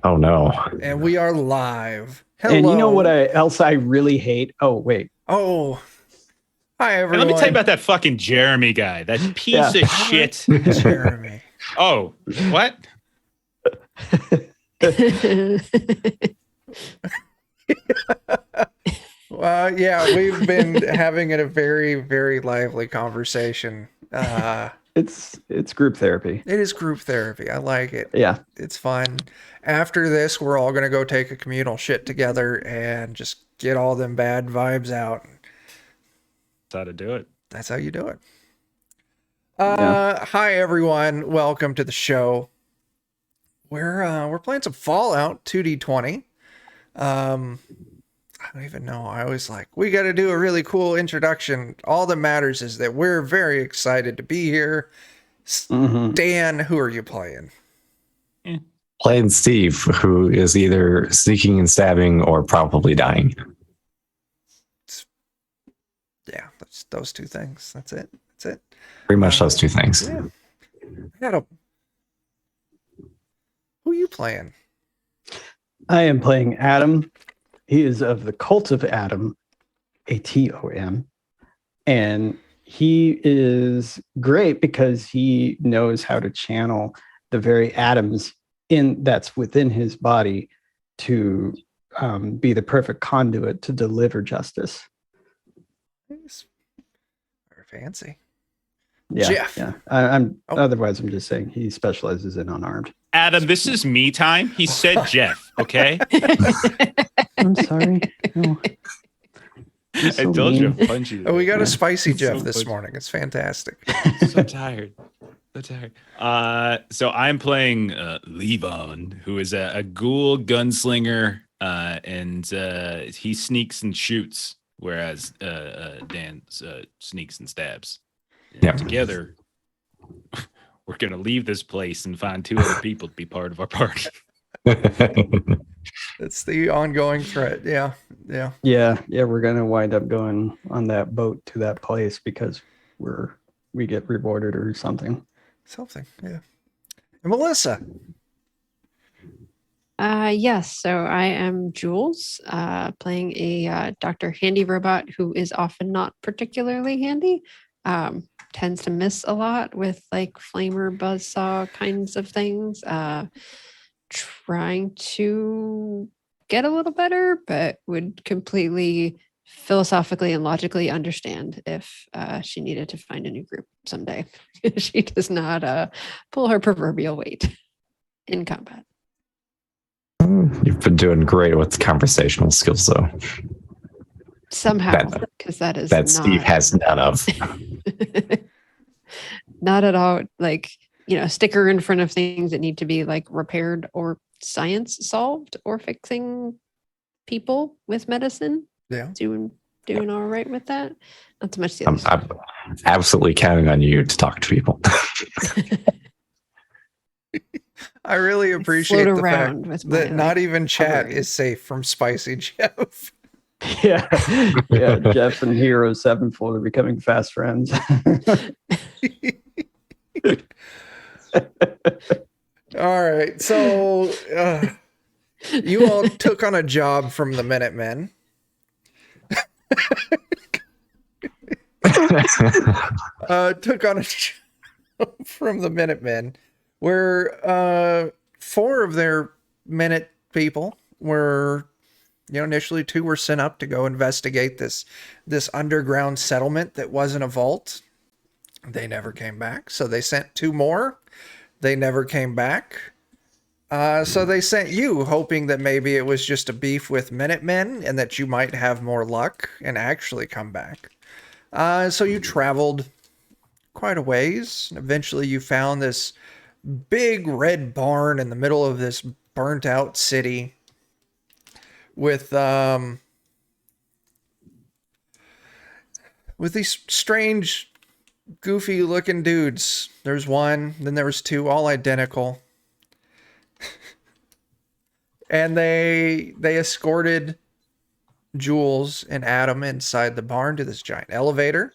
Oh no. And we are live. And you know what Hello. else I really hate? Oh, wait. Oh, hi And let me tell you everyone. about that fucking Jeremy guy. That piece Yeah. of shit. Jeremy. Oh, what? Well, yeah, we've been having a very, very lively conversation. It's group therapy. It is group therapy. I like it. Yeah. It's fun. After this, we're all gonna go take a communal shit together and just get all them bad vibes out. That's how to do it. That's how you do it. Yeah. Hi everyone. Welcome to the show. We're playing some Fallout 2D20. I don't even know. I always like, we got to do a really cool introduction. All that matters is that we're very excited to be here. Mhm. Dan, who are you playing? Playing Steve, who is either sneaking and stabbing or probably dying. Yeah, that's those two things. That's it. That's it. Pretty much those two things. Yeah. Who are you playing? I am playing Adam. He is of the Cult of Adam, ATOM. And he is great because he knows how to channel the very atoms that's within his body to be the perfect conduit to deliver justice. Nice. Very fancy. Yeah, Jeff. yeah. Oh. Otherwise, I'm just saying he specializes in unarmed. Adam, this is me time. He said Jeff, okay? I'm sorry. No. You're I so told you mean. I'm punchy. Oh, we got Yeah. a spicy Jeff So this punchy. morning. It's fantastic. So tired. So tired. So I'm playing Levon, who is a ghoul gunslinger, and he sneaks and shoots, whereas Dan sneaks and stabs. And Yep. Together, we're gonna leave this place and find two other people to be part of our party. It's the ongoing threat. Yeah. Yeah. Yeah, we're gonna wind up going on that boat to that place because we get rewarded or something. Something. Yeah. And Melissa. Yes, so I am Jules, playing a Dr. Handy robot who is often not particularly handy. Tends to miss a lot with like flamer buzzsaw kinds of things. Trying to get a little better, but would completely philosophically and logically understand if she needed to find a new group someday. She does not pull her proverbial weight in combat. You've been doing great with conversational skills, though. Somehow, because that is That not, Steve has none of. not at all. Like, sticker in front of things that need to be like repaired or science solved or fixing people with medicine. Yeah. Doing all right with that. Not so much the other stuff. I'm absolutely counting on you to talk to people. I really appreciate float the around fact with my, that not like, even chat hovering. is safe from Spicy Jeff. Yeah, Jeff and Hero Sevenfold are becoming fast friends. All right. So you all took on a job from the Minutemen. Took on a job from the Minutemen where four of their Minute people were, initially two were sent up to go investigate this underground settlement that wasn't a vault. They never came back. So they sent two more. They never came back. So they sent you, hoping that maybe it was just a beef with Minutemen and that you might have more luck and actually come back. So you traveled quite a ways. And eventually you found this big red barn in the middle of this burnt out city with these strange, goofy looking dudes. There's one, then there was two, all identical. And they escorted Jules and Adam inside the barn to this giant elevator.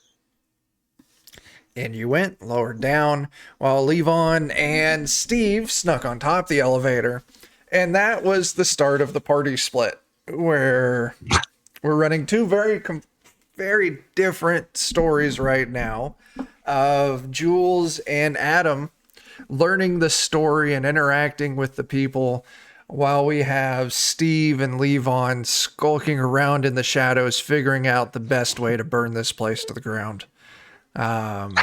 And you went, lowered down, while Levon and Steve snuck on top of the elevator And that was the start of the party split, where we're running two very different stories right now of Jules and Adam learning the story and interacting with the people, while we have Steve and Levon skulking around in the shadows, figuring out the best way to burn this place to the ground. And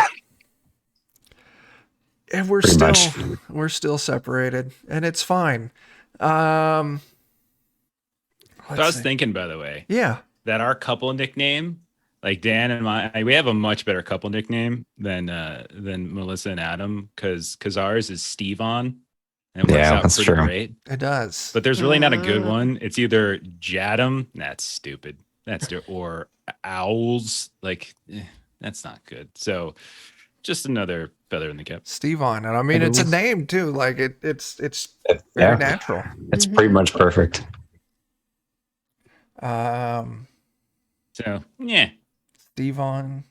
we're Pretty still separated, and it's fine. Let's So I was see. thinking, by the way, Yeah. that our couple nickname, like Dan and we have a much better couple nickname than Melissa and Adam, because ours is Stevon, and it works Yeah, out that's pretty true. great. It does. But there's really not a good Uh. one. It's either Jadam, that's stupid, or Owls, like that's not good. So just another feather in the cap. Stevon, and I mean it's a Noodles. name too. Like it's very Yeah, natural. it's pretty much perfect. So yeah, Stevon.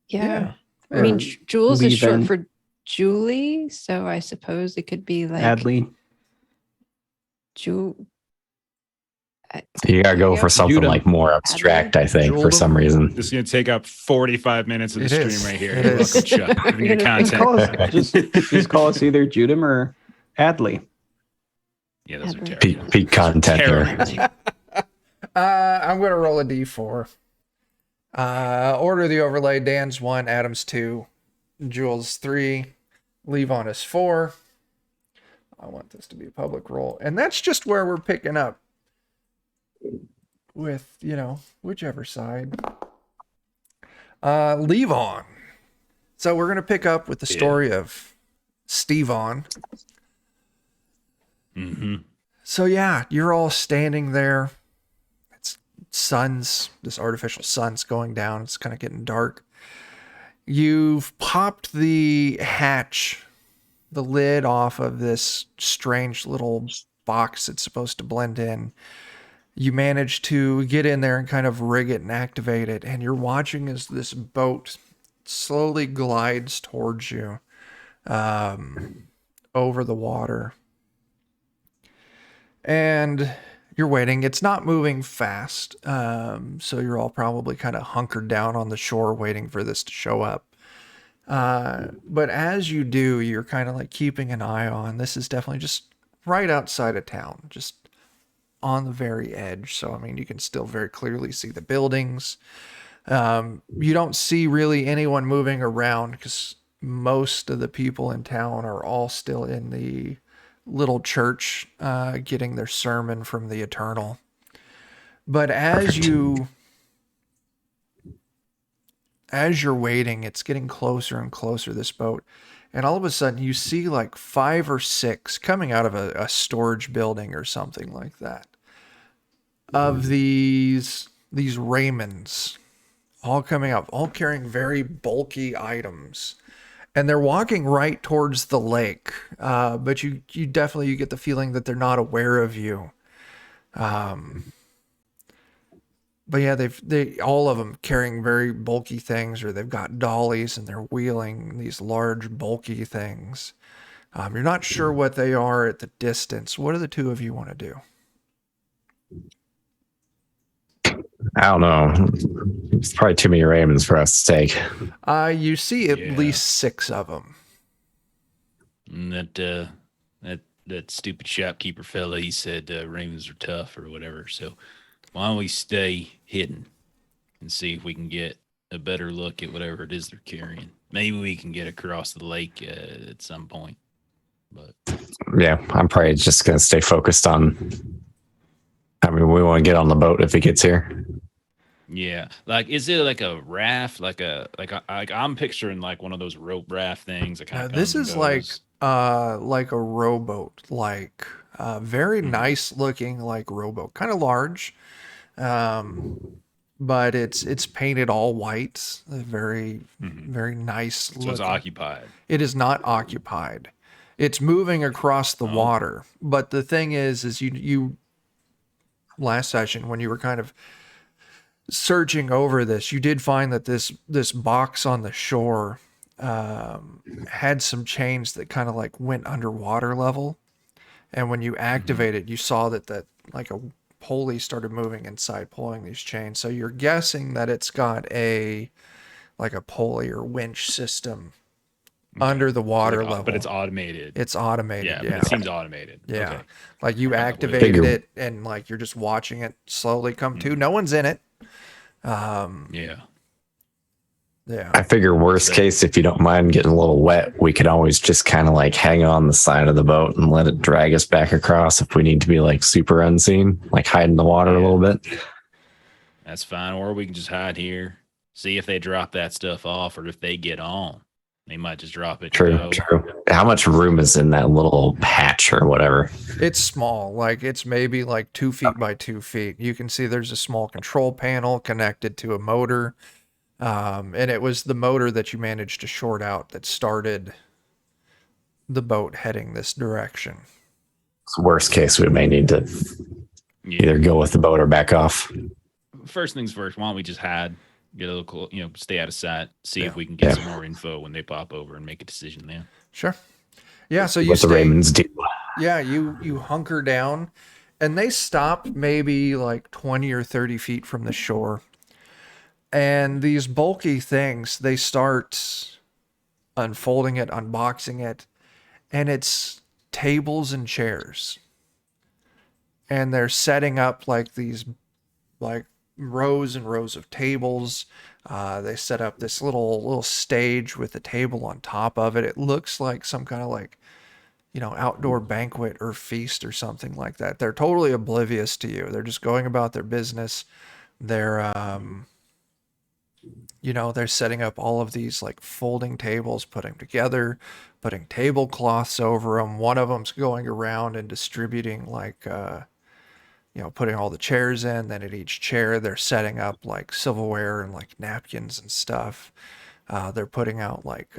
Yeah. I Or mean, Jules is short Leavin. for Julie, so I suppose it could be like Adley. Ju. You gotta go for something Judah. like more abstract, I think, for some reason. this is gonna take up 45 minutes of the It stream is. right here. It You're is. welcome, Chuck. Giving you Just content. just call us either Judam or Adley. Yeah, those are Adler. terrible. Peak content there. Terrible. I'm gonna roll a d4. Order the overlay. Dan's 1, Adam's 2, Jules 3, Levon is 4. I want this to be a public roll, and that's just where we're picking up with, whichever side. Levon. So we're gonna pick up with the story of Stevon. Mm-hmm. So yeah, you're all standing there. This artificial sun's going down. It's kind of getting dark. You've popped the hatch, the lid off of this strange little box that's supposed to blend in. You manage to get in there and kind of rig it and activate it. And you're watching as this boat slowly glides towards you over the water. And you're waiting. It's not moving fast. So you're all probably kind of hunkered down on the shore waiting for this to show up. But as you do, you're kind of like keeping an eye on. This is definitely just right outside of town, just on the very edge. So, I mean, you can still very clearly see the buildings. You don't see really anyone moving around because most of the people in town are all still in the little church getting their sermon from the Eternal. But as you're waiting, it's getting closer and closer, this boat, and all of a sudden you see like 5 or 6 coming out of a storage building or something like that, of these Raymonds, all coming out, all carrying very bulky items. And they're walking right towards the lake, but you definitely get the feeling that they're not aware of you. But yeah, they all of them carrying very bulky things, or they've got dollies and they're wheeling these large bulky things. You're not sure what they are at the distance. What do the two of you want to do? I don't know. It's probably too many Raymonds for us to take. You see at Yeah. least 6 of them. And that stupid shopkeeper fella, he said Ravens are tough or whatever. So why don't we stay hidden and see if we can get a better look at whatever it is they're carrying? Maybe we can get across the lake at some point. But Yeah, I'm probably just gonna stay focused on. I mean, we want to get on the boat if it gets here. yeah, like, is it like a raft? Like I'm picturing like one of those rope raft things. That kind of This is like a rowboat, like very nice looking, like rowboat, kind of large, but it's painted all white, very very nice so looking. it's occupied. It is not occupied. It's moving across the water, but the thing is you last session when you were kind of searching over this, you did find that this box on the shore had some chains that kind of like went underwater level, And when you activate it, you saw that like a pulley started moving inside, pulling these chains. So you're guessing that it's got like a pulley or winch system under the water level. But it's automated. It's automated. Yeah, Yeah. but it seems automated. Yeah. Okay. Like you Kinda activated weird. it and like you're just watching it slowly come to. No one's in it. Yeah. Yeah. I figure worst case, if you don't mind getting a little wet, we could always just kind of like hang on the side of the boat and let it drag us back across if we need to be like super unseen, like hide in the water a little bit. That's fine. Or we can just hide here, see if they drop that stuff off, or if they get on. They might just drop it. True, and go. true. How much room is in that little hatch or whatever? It's small. Like it's maybe like 2 feet by 2 feet. You can see there's a small control panel connected to a motor. And it was the motor that you managed to short out that started the boat heading this direction. Worst case, we may need to Yeah. either go with the boat or back off. First things first. Why don't we just hide, get a little, stay out of sight, see Yeah. if we can get Yeah. some more info when they pop over and make a decision then. Sure. Yeah, so you What the stay, Raymonds do. yeah, you hunker down and they stop maybe like 20 or 30 feet from the shore. And these bulky things, they start unfolding it, unboxing it, and it's tables and chairs. And they're setting up like these like rows and rows of tables. They set up this little stage with a table on top of it. It looks like some kind of like, outdoor banquet or feast or something like that. They're totally oblivious to you. They're just going about their business. They're they're setting up all of these like folding tables, putting them together, putting tablecloths over them. One of them's going around and distributing like, putting all the chairs in. Then at each chair, they're setting up like silverware and like napkins and stuff. They're putting out like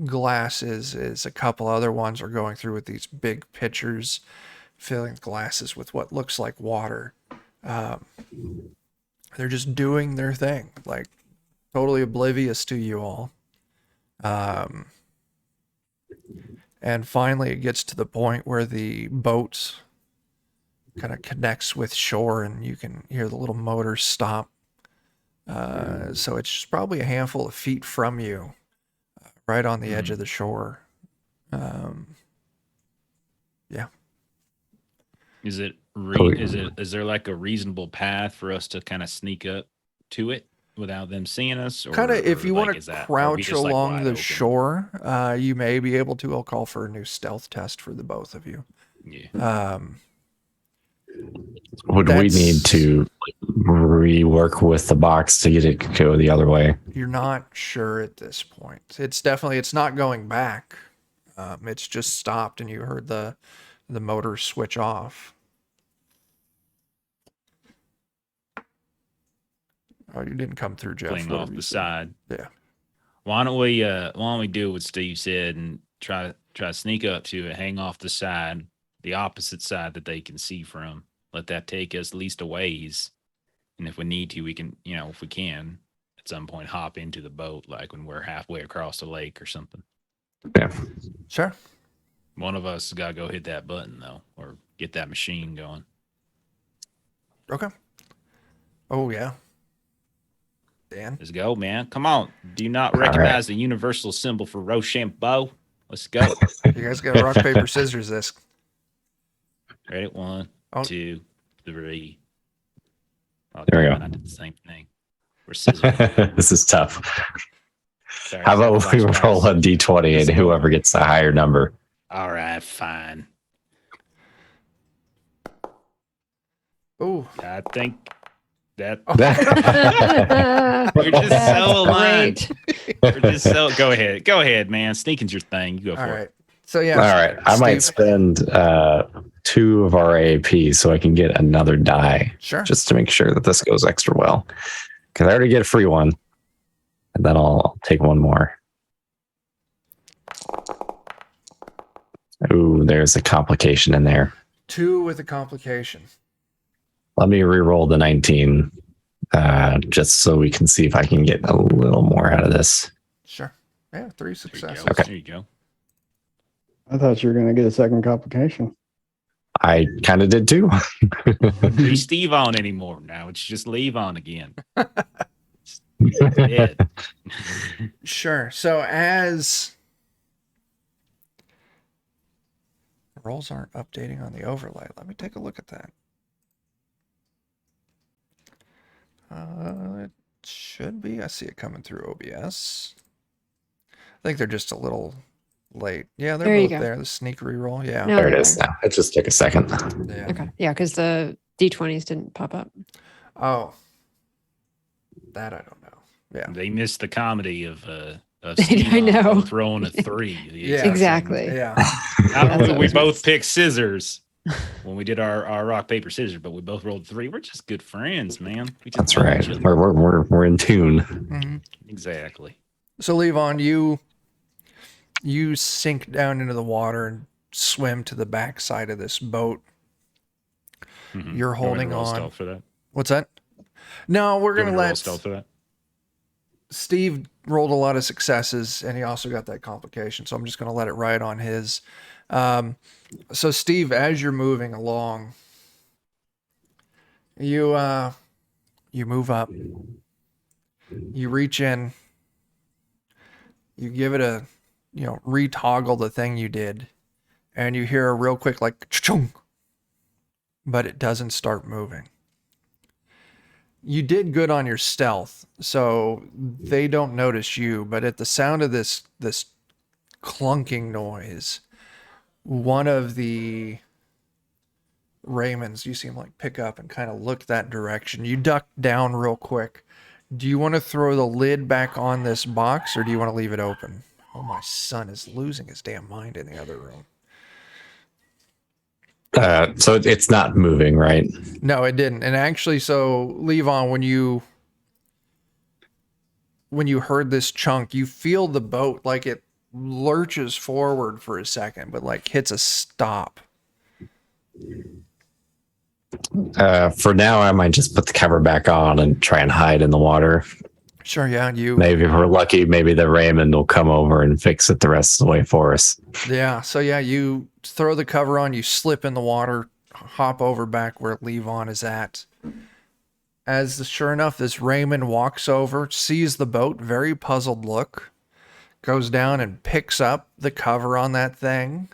glasses. Is a couple other ones are going through with these big pitchers, filling glasses with what looks like water. They're just doing their thing, like totally oblivious to you all. And finally it gets to the point where the boat kind of connects with shore and you can hear the little motor stop. So it's just probably a handful of feet from you, right on the edge of the shore. Yeah. Is it Oh, is there like a reasonable path for us to kind of sneak up to it without them seeing us? Kind of, if you like, want is to that- are we crouch just, like, along wide the open? shore, you may be able to. I'll call for a new stealth test for the both of you. Yeah. Would we That's- need to rework with the box to get it to go the other way? You're not sure at this point. It's not going back. It's just stopped and you heard the motor switch off. Oh, you didn't come through, Jeff. Playing What off have you the said? side. Yeah. Why don't we do what Steve said and try to sneak up to it, hang off the side, the opposite side that they can see from. Let that take us at least a ways. And if we need to, we can, if we can, at some point hop into the boat, like when we're halfway across the lake or something. Yeah. Sure. One of us got to go hit that button though, or get that machine going. Okay. Oh yeah. Dan. Let's go, man. Come on. Do you not recognize the universal symbol for Rochambeau? Let's go. You guys got rock, paper, scissors this. Ready? 1, Oh. 2, 3. Oh, There we damn go. it, I did the same thing. We're scissors. This is tough. Sorry, How about we flashbacks. roll a d20 and whoever gets the higher number? All right, fine. Oh. I think that All we're just That's so aligned. great. We're just so. Go ahead, man. Sneaking's your thing. You go for All it. right. So yeah. right. I might Steve. spend 2 of our AP so I can get another die Sure. just to make sure that this goes extra well. Because I already get a free one. And then I'll take one more. Ooh, there's a complication in there. 2 with a complication. Let me re-roll the 19 just so we can see if I can get a little more out of this. Sure. Yeah, 3 There you successes. go. Okay. There you go. I thought you were going to get a second complication. I kind of did too. Be Steve on anymore. Now it's just leave on again. Dead. Sure. So as roles aren't updating on the overlay, let me take a look at that. It should be. I see it coming through OBS. I think they're just a little late. Yeah, they're There you both go. there. The sneak reroll. Yeah. No, There it they're is there. now. It just took a second. Yeah. Okay. Yeah, because the D20s didn't pop up. Oh, that I don't know. Yeah. They missed the comedy of I Steve know. throwing a 3. Yeah. Exactly. Yeah. Not That's only what we was both picked scissors when we did our rock paper scissors, but we both rolled 3. We're just good friends, man. We just That's love right. each other. We're in tune. Mhm. Exactly. So Levon, you sink down into the water and swim to the backside of this boat. Mhm. You're You want me to holding roll on. stealth for that. What's that? No, we're You want gonna me to roll let stealth for that. Steve rolled a lot of successes, and he also got that complication. So I'm just gonna let it ride on his. So Steve, as you're moving along, you move up, you reach in, you give it a, retoggle the thing you did, and you hear a real quick like chung, but it doesn't start moving. You did good on your stealth, so they don't notice you, but at the sound of this clunking noise, one of the Raymonds, you seem like pick up and kind of look that direction. You duck down real quick. Do you want to throw the lid back on this box or do you want to leave it open? Oh, my son is losing his damn mind in the other room. So it's not moving, right? No, it didn't. And actually, so Levon, when you heard this chunk, you feel the boat like it lurches forward for a second, but like hits a stop. For now, I might just put the cover back on and try and hide in the water. Sure, yeah, Maybe if we're lucky, maybe the Raymond will come over and fix it the rest of the way for us. yeah. So yeah, you throw the cover on, you slip in the water, hop over back where Levon is at. Sure enough, this Raymond walks over, sees the boat, very puzzled look, goes down and picks up the cover on that thing,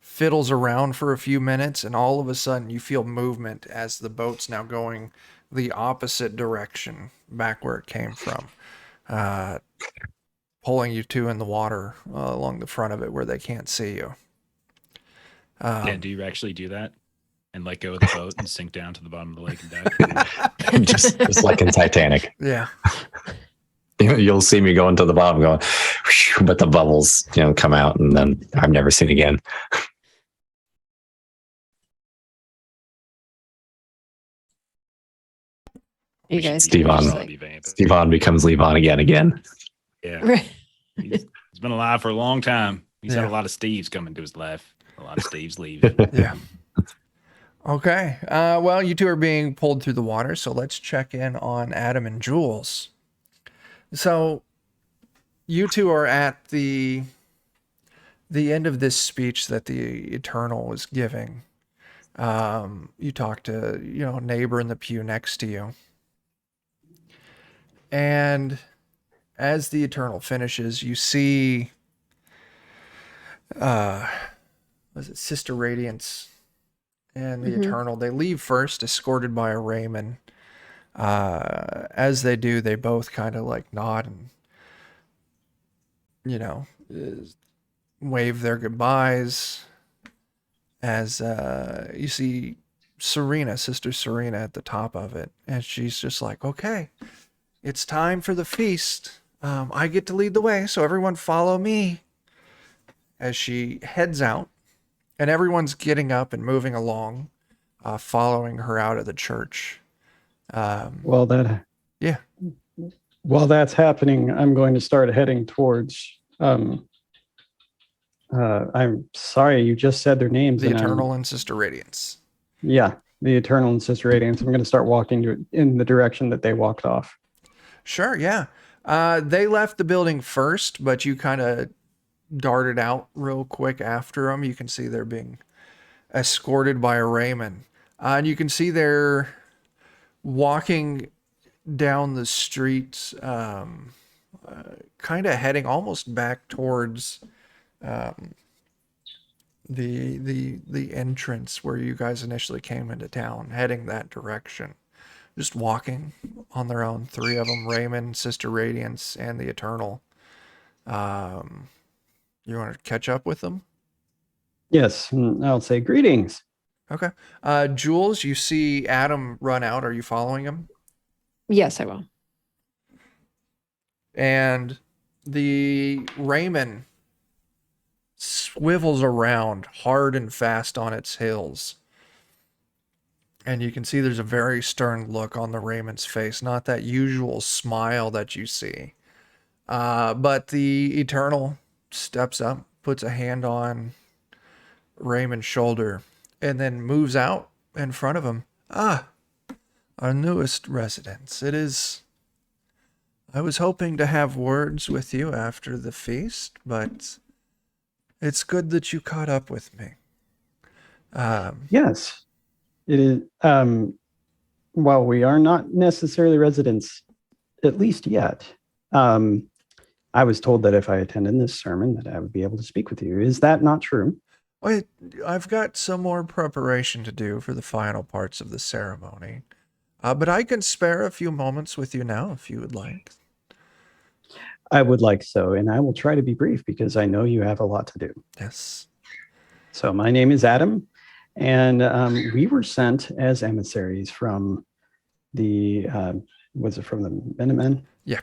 fiddles around for a few minutes, and all of a sudden you feel movement as the boat's now going the opposite direction back where it came from, pulling you two in the water along the front of it where they can't see you. Yeah, do you actually do that and let go of the boat and sink down to the bottom of the lake and die? just like in Titanic. Yeah. You'll see me going to the bottom going, whew, but the bubbles, come out and then I'm never seen again. You guys. Steve on. just Probably like- be vamping. Stevon becomes Levon again. Yeah. Right. He's been alive for a long time. He's had Yeah. a lot of Steves coming to his life. A lot of Steves leaving. Yeah. Okay. Well, you two are being pulled through the water, so let's check in on Adam and Jules. So, you two are at the end of this speech that the Eternal was giving. You talk to a neighbor in the pew next to you, and as the Eternal finishes, you see, was it Sister Radiance and the Mhm. Eternal? They leave first, escorted by a Raymond. As they do, they both kind of like nod and, wave their goodbyes. As you see Sister Serena at the top of it. And she's just like, okay, it's time for the feast. I get to lead the way, so everyone follow me. As she heads out, and everyone's getting up and moving along, following her out of the church. Yeah. While that's happening, I'm going to start heading towards. I'm sorry, you just said their names. The and Eternal and Sister Radiance. Yeah, the Eternal and Sister Radiance. I'm going to start walking in the direction that they walked off. Sure, yeah. They left the building first, but you kind of darted out real quick after them. You can see they're being escorted by Raymond. And you can see they're walking down the street, kind of heading almost back towards the entrance where you guys initially came into town, heading that direction. Just walking on their own, three of them: Raymond, Sister Radiance, and the Eternal. You want to catch up with them? Yes, I'll say greetings. Okay. Jules, you see Adam run out. Are you following him? Yes, I will. And the Raymond swivels around hard and fast on its heels. And you can see there's a very stern look on the Raymond's face, not that usual smile that you see. But the Eternal steps up, puts a hand on Raymond's shoulder, and then moves out in front of him. Ah, our newest residents. I was hoping to have words with you after the feast, but it's good that you caught up with me. Yes, it is. While we are not necessarily residents, at least yet, I was told that if I attended this sermon, that I would be able to speak with you. Is that not true? Wait, I've got some more preparation to do for the final parts of the ceremony. But I can spare a few moments with you now if you would like. I would like so, and I will try to be brief because I know you have a lot to do. Yes. So my name is Adam, and we were sent as emissaries from the, was it from the Minutemen? Yeah.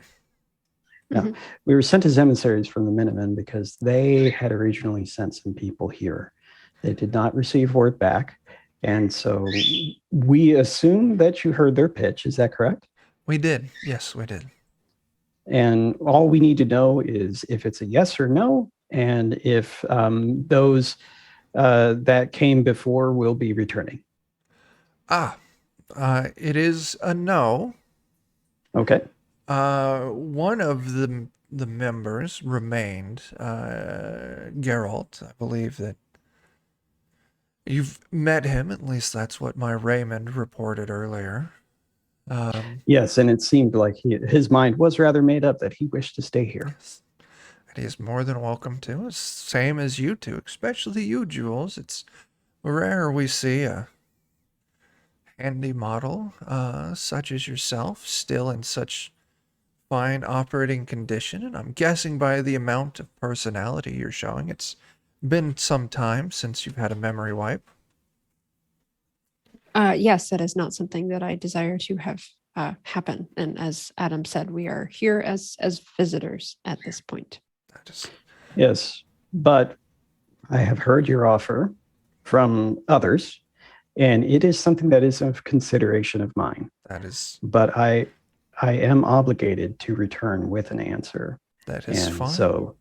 Yeah, we were sent as emissaries from the Minutemen because they had originally sent some people here. They did not receive word back. And so we assume that you heard their pitch. Is that correct? We did. Yes, we did. And all we need to know is if it's a yes or no, and if those that came before will be returning. It is a no. Okay. One of the members remained, Geralt. I believe that you've met him. At least that's what my Raymond reported earlier. Yes, and it seemed like his mind was rather made up that he wished to stay here. Yes. And he is more than welcome to. Same as you two, especially you, Jules. It's rare we see a handy model such as yourself still in such fine operating condition, and I'm guessing by the amount of personality you're showing, it's been some time since you've had a memory wipe. Yes, that is not something that I desire to have happen. And as Adam said, we are here as visitors at this point. Yes, but I have heard your offer from others, and it is something that is of consideration of mine. That is. But I am obligated to return with an answer. That is fine. So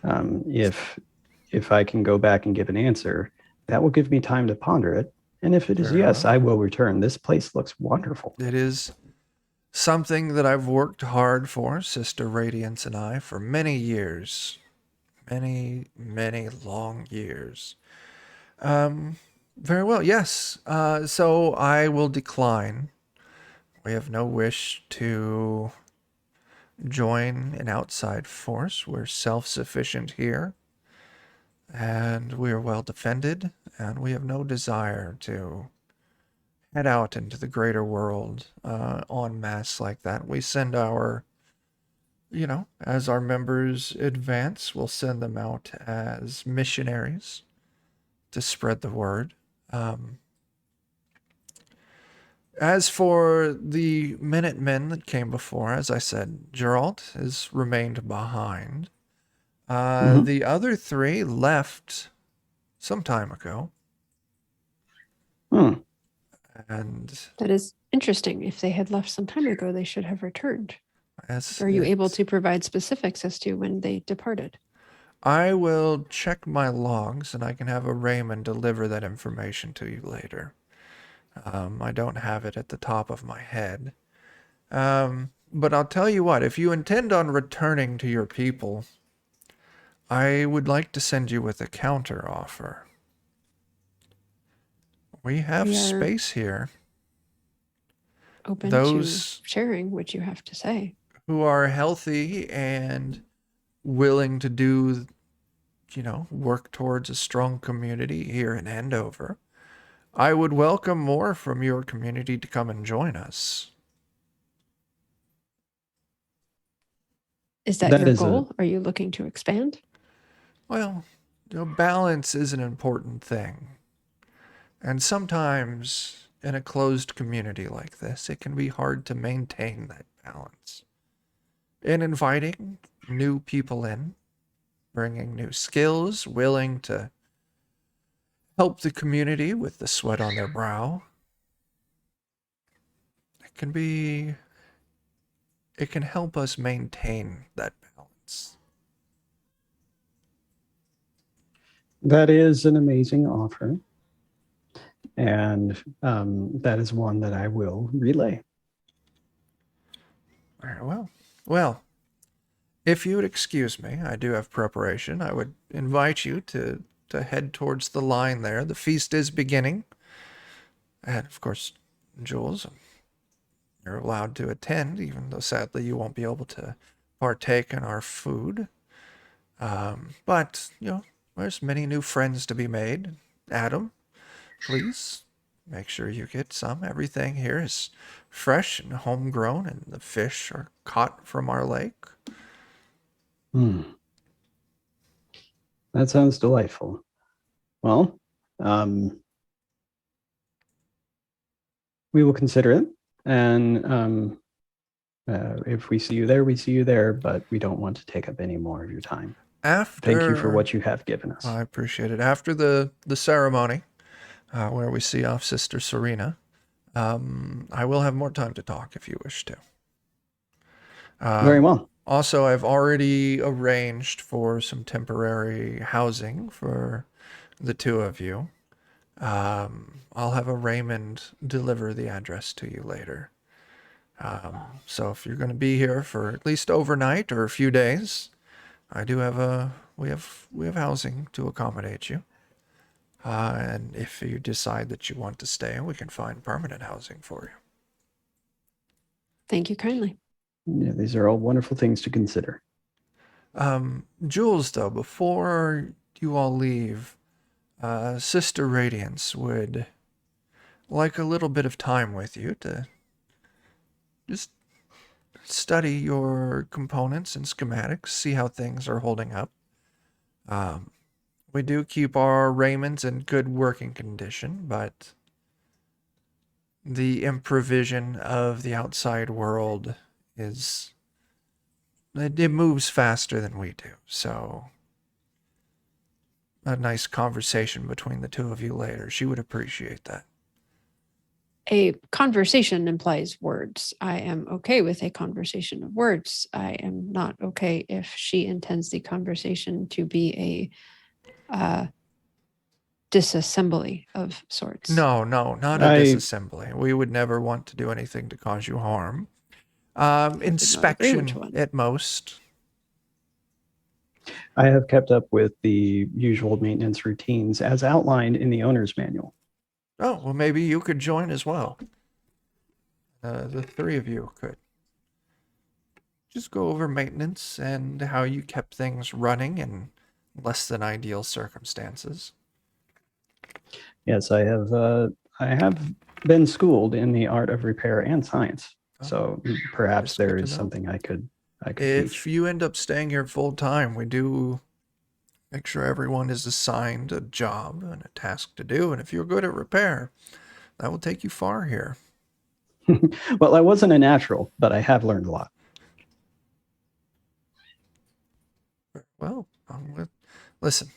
if I can go back and give an answer, that will give me time to ponder it. And if it is yes, I will return. This place looks wonderful. It is something that I've worked hard for, Sister Radiance and I, for many years. Many, many long years. Very well, yes. So I will decline. We have no wish to join an outside force. We're self-sufficient here, and we are well defended, and we have no desire to head out into the greater world en masse like that. We send our, as our members advance, we'll send them out as missionaries to spread the word. As for the Minutemen that came before, as I said, Geralt has remained behind. The other three left some time ago. And that is interesting. If they had left some time ago, they should have returned. Are you able to provide specifics as to when they departed? I will check my logs, and I can have a Raymond deliver that information to you later. I don't have it at the top of my head. But I'll tell you what, if you intend on returning to your people, I would like to send you with a counter offer. We have We are- space here. Open Those- to sharing what you have to say. Who are healthy and willing to do, work towards a strong community here in Andover. I would welcome more from your community to come and join us. Is that That your is a- goal? Are you looking to expand? Well, balance is an important thing. And sometimes in a closed community like this, it can be hard to maintain that balance. In inviting new people in, bringing new skills, willing to help the community with the sweat on their brow, it can help us maintain that balance. That is an amazing offer. And that is one that I will relay. Very well. Well, if you would excuse me, I do have preparation. I would invite you to head towards the line there. The feast is beginning. And of course, Jules, you're allowed to attend, even though sadly you won't be able to partake in our food. But, there's many new friends to be made. Adam, please make sure you get some. Everything here is fresh and homegrown, and the fish are caught from our lake. That sounds delightful. Well, we will consider it. And if we see you there, we see you there, but we don't want to take up any more of your time. Thank you for what you have given us. I appreciate it. After the ceremony, where we see off Sister Serena, I will have more time to talk if you wish to. Very well. Also, I've already arranged for some temporary housing for the two of you. I'll have a Raymond deliver the address to you later. So if you're going to be here for at least overnight or a few days, I do have we have housing to accommodate you. And if you decide that you want to stay, we can find permanent housing for you. Thank you kindly. Yeah, these are all wonderful things to consider. Jules, though, before you all leave, Sister Radiance would like a little bit of time with you to just study your components and schematics, see how things are holding up. We do keep our Raymonds in good working condition, but the improvision of the outside world it moves faster than we do. So a nice conversation between the two of you later. She would appreciate that. A conversation implies words. I am okay with a conversation of words. I am not okay if she intends the conversation to be a disassembly of sorts. No, not a disassembly. We would never want to do anything to cause you harm. Inspection at most. I have kept up with the usual maintenance routines as outlined in the owner's manual. Oh, well, maybe you could join as well. The three of you could. Just go over maintenance and how you kept things running in less than ideal circumstances. Yes, I have been schooled in the art of repair and science. So perhaps there is something I could If teach. you end up staying here full time, we do make sure everyone is assigned a job and a task to do. And if you're good at repair, that will take you far here. Well, I wasn't a natural, but I have learned a lot. Well, listen,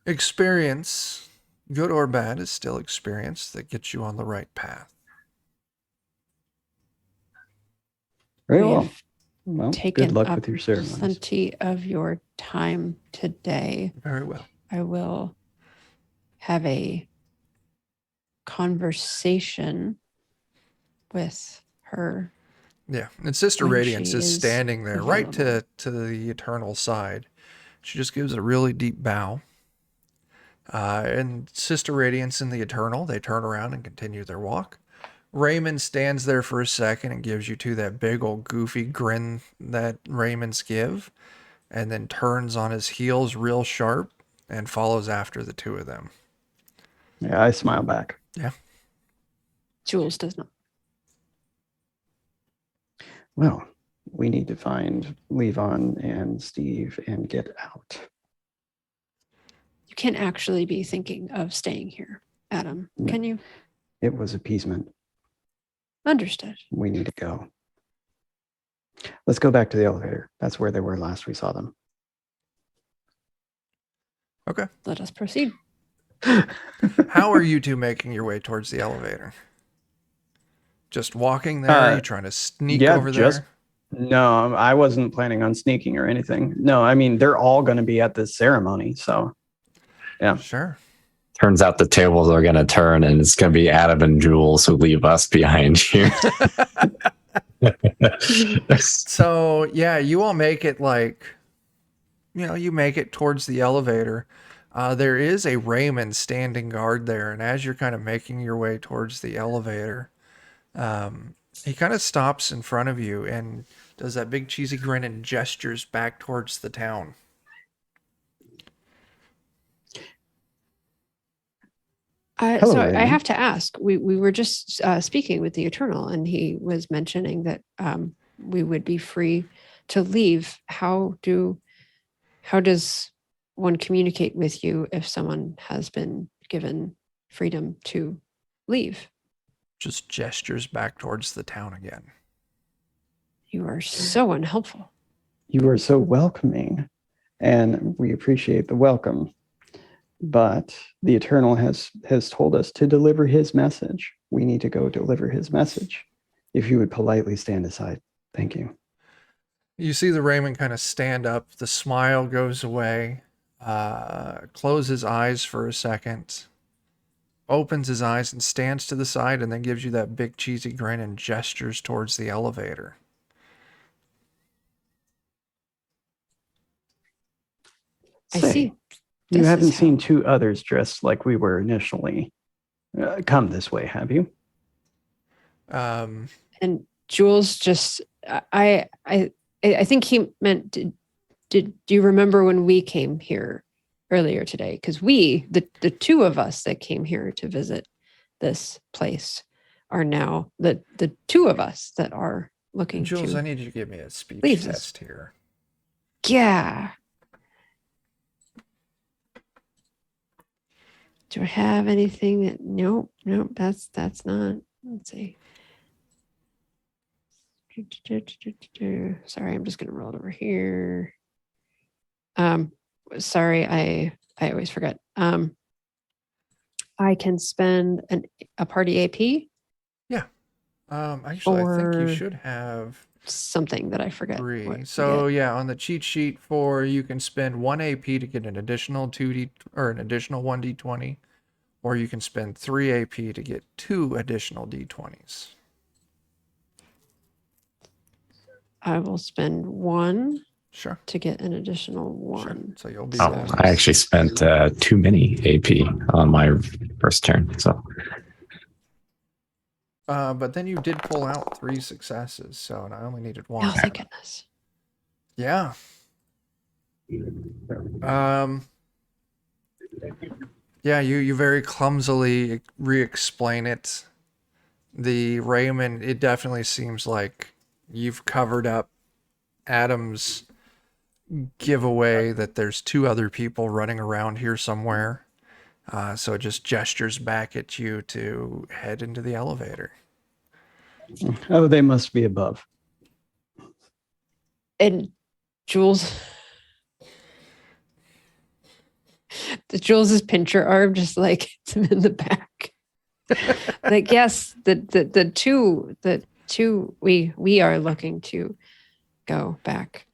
experience, good or bad, is still experience that gets you on the right path. Very We've well. Well, taken good luck up with your ceremonies. plenty of your time today. Very well. I will have a conversation with her. Yeah, and Sister when Radiance she is standing there right available. to the eternal side. She just gives a really deep bow. And Sister Radiance and the Eternal, they turn around and continue their walk. Raymond stands there for a second and gives you two that big old goofy grin that Raymond's give, and then turns on his heels real sharp and follows after the two of them. Yeah, I smile back. Yeah. Jules does not. Well, we need to find Levon and Steve and get out. You can't actually be thinking of staying here, Adam. No. Can you? It was appeasement. Understood. We need to go. Let's go back to the elevator. That's where they were last we saw them. Okay. Let us proceed. How are you two making your way towards the elevator? Just walking there? Are you trying to sneak over there? No, I wasn't planning on sneaking or anything. No, I mean, they're all going to be at this ceremony. So, yeah. Sure. Turns out the tables are going to turn and it's going to be Adam and Jules who leave us behind here. So, yeah, you all make it you make it towards the elevator. There is a Raymond standing guard there. And as you're kind of making your way towards the elevator, he kind of stops in front of you and does that big cheesy grin and gestures back towards the town. Hello, So I Raymond. have to ask. We were just speaking with the Eternal, and he was mentioning that we would be free to leave. How does one communicate with you if someone has been given freedom to leave? Just gestures back towards the town again. You are so unhelpful. You are so welcoming, and we appreciate the welcome. But the Eternal has told us to deliver his message. We need to go deliver his message. If you would politely stand aside. Thank you. You see the Raymond kind of stand up. The smile goes away. Close his eyes for a second. Opens his eyes and stands to the side and then gives you that big cheesy grin and gestures towards the elevator. I Say, see. You This haven't is seen how- two others dressed like we were initially. Come this way, have you? Um, And Jules just I think he meant do you remember when we came here earlier today? Because the two of us that came here to visit this place are now the two of us that are looking Jules, to I need you to give me a speech leave this. test here. Yeah. Do I have anything that nope, that's not. Let's see. Sorry, I'm just gonna roll it over here. Sorry, I always forget. I can spend a party AP Actually, I think you Or- should have something that I forget. 3. what to So get. yeah, on the cheat sheet for you can spend 1 AP to get an additional 2D or an additional 1D20, or you can spend 3 AP to get 2 additional D20s. I will spend 1 Sure. to get an additional Sure. 1. So you'll be Oh, rolling I actually spent too many AP on my first turn. So but then you did pull out 3 successes, so and I only needed 1. Oh, thank goodness. Yeah. Yeah, you very clumsily re-explain it. The Raymond, it definitely seems like you've covered up Adam's giveaway that there's 2 other people running around here somewhere. So it just gestures back at you to head into the elevator. Oh, they must be above. And Jules, Jules's pincher arm just like him in the back. Like, yes, the two we are looking to go back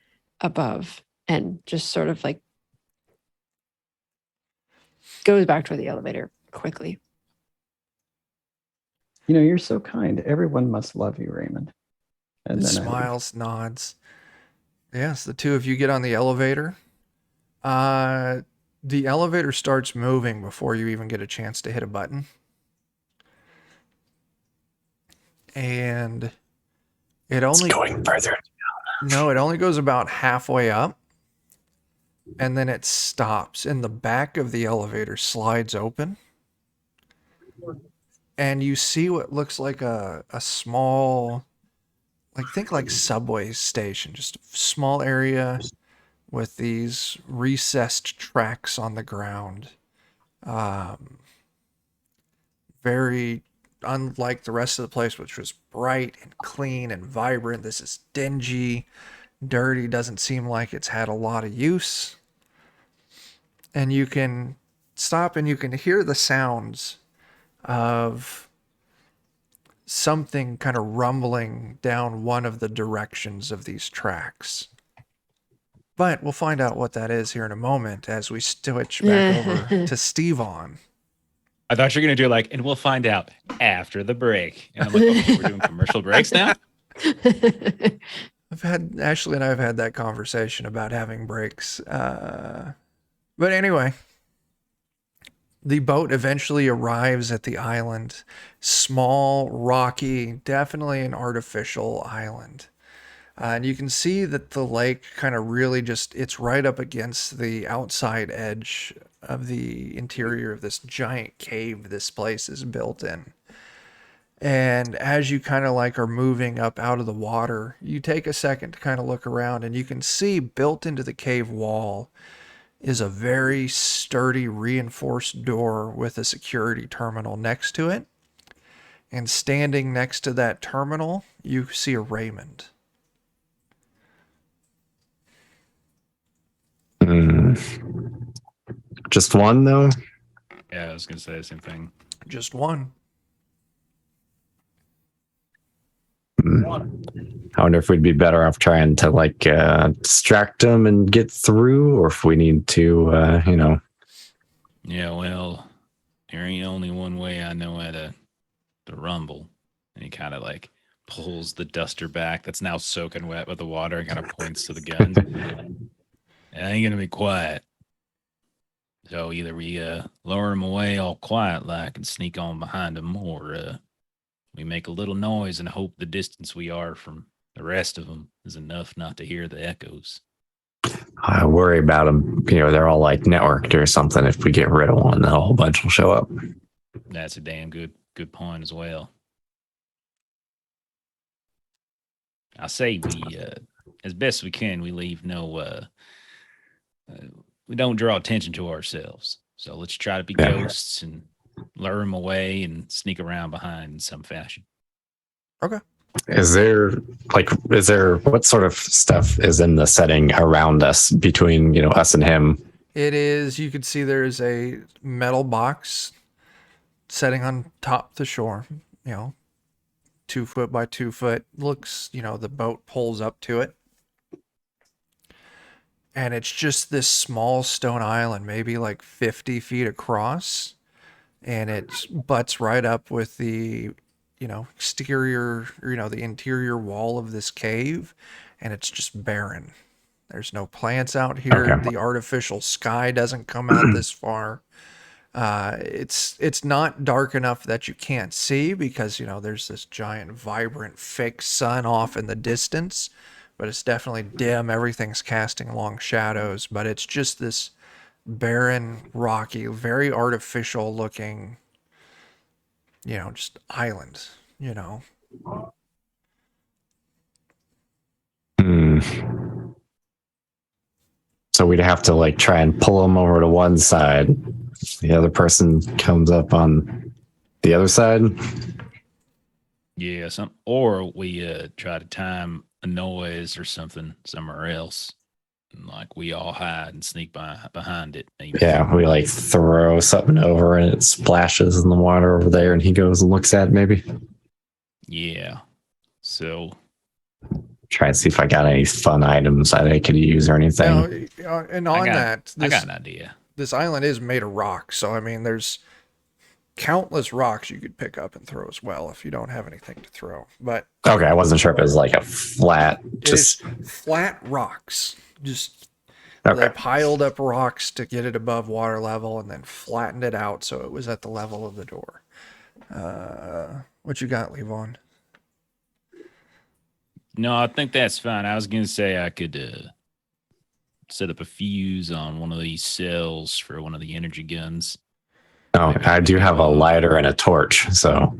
above, and just sort of like goes back toward the elevator quickly. You know, you're so kind. Everyone must love you, Raymond. And then I leave. Smiles, nods. Yes, the 2 of you get on the elevator. The elevator starts moving before you even get a chance to hit a button. And it It's only going further. no, it only goes about halfway up. And then it stops and the back of the elevator slides open. And you see what looks like a small, like think like subway station, just a small area with these recessed tracks on the ground. Um, very unlike the rest of the place, which was bright and clean and vibrant. This is dingy, dirty, doesn't seem like it's had a lot of use. And you can stop and you can hear the sounds of something kind of rumbling down one of the directions of these tracks. But we'll find out what that is here in a moment as we switch back over to Steve-On. I thought you were gonna do like, and we'll find out after the break. And I'm like, okay, we're doing commercial breaks now. Ashley and I have had that conversation about having breaks. But anyway, the boat eventually arrives at the island. Small, rocky, definitely an artificial island. And you can see that the lake kind of really it's right up against the outside edge of the interior of this giant cave this place is built in. And as you kind of like are moving up out of the water, you take a second to kind of look around and you can see built into the cave wall is a very sturdy reinforced door with a security terminal next to it. And standing next to that terminal, you see a Raymond. Just one though. Yeah, I was gonna say the same thing. Just one. I wonder if we'd be better off trying to like distract them and get through, or if we need to, Yeah, well, there ain't only one way I know how to rumble. And he kind of like pulls the duster back that's now soaking wet with the water and kind of points to the gun. I ain't gonna be quiet. So either we lower him away all quiet like and sneak on behind him, or we make a little noise and hope the distance we are from the rest of them is enough not to hear the echoes. I worry about them. They're all like networked or something. If we get rid of one, then a whole bunch will show up. That's a damn good point as well. I say we, as best we can, we leave we don't draw attention to ourselves. So let's try to be ghosts and lure them away and sneak around behind in some fashion. Okay. Is there what sort of stuff is in the setting around us between, us and him? It is, you can see there's a metal box setting on top of the shore, 2 foot by 2 foot. Looks, the boat pulls up to it. And it's just this small stone island, maybe like 50 feet across. And it butts right up with the, exterior, the interior wall of this cave. And it's just barren. There's no plants out here. Okay. The artificial sky doesn't come out this far. It's not dark enough that you can't see because, there's this giant, vibrant, fake sun off in the distance. But it's definitely dim. Everything's casting long shadows. But it's just this barren, rocky, very artificial looking, just island, So we'd have to like try and pull them over to one side. The other person comes up on the other side. Yeah, or we try to time a noise or something somewhere else. And like we all hide and sneak behind it. Maybe. Yeah, we like throw something over and it splashes in the water over there and he goes and looks at it maybe. Yeah. So try and see if I got any fun items that I could use or anything. And I got an idea. This island is made of rock. So, there's countless rocks you could pick up and throw as well if you don't have anything to throw. But okay, I wasn't sure if it was like a flat, just flat rocks. Just They Okay. piled up rocks to get it above water level and then flattened it out so it was at the level of the door. What you got, Levon? No, I think that's fine. I was gonna say I could set up a fuse on one of these cells for one of the energy guns. Oh, I do have a lighter and a torch, so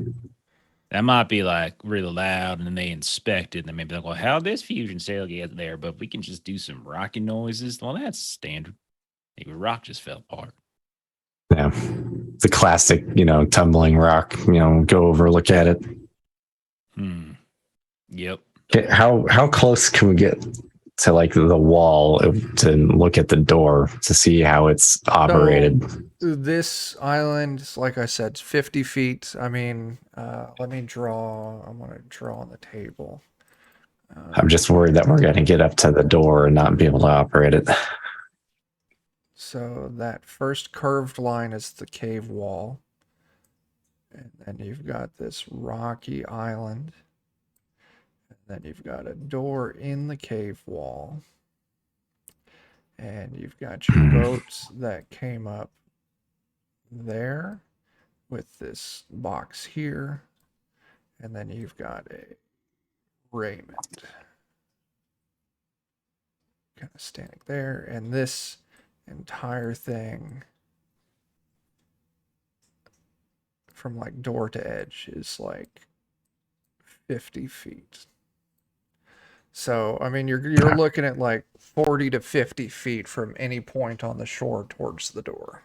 That might be like really loud, and then they inspect it, and then maybe like, well, how did this fusion cell get there? But we can just do some rocking noises. Well, that's standard. Maybe a rock just fell apart. yeah, the classic, tumbling rock. Go over, look at it. Yep. Okay, how close can we get to like the wall to look at the door to see how it's operated? This island, like I said, is 50 feet. I mean, let me draw. I'm going to draw on the table. I'm just worried that we're going to get up to the door and not be able to operate it. So that first curved line is the cave wall. And then you've got this rocky island. And then you've got a door in the cave wall. And you've got your boats that came up there with this box here. And then you've got a Raymond kind of standing there. And this entire thing from like door to edge is like 50 feet. So, I mean, you're looking at like 40 to 50 feet from any point on the shore towards the door.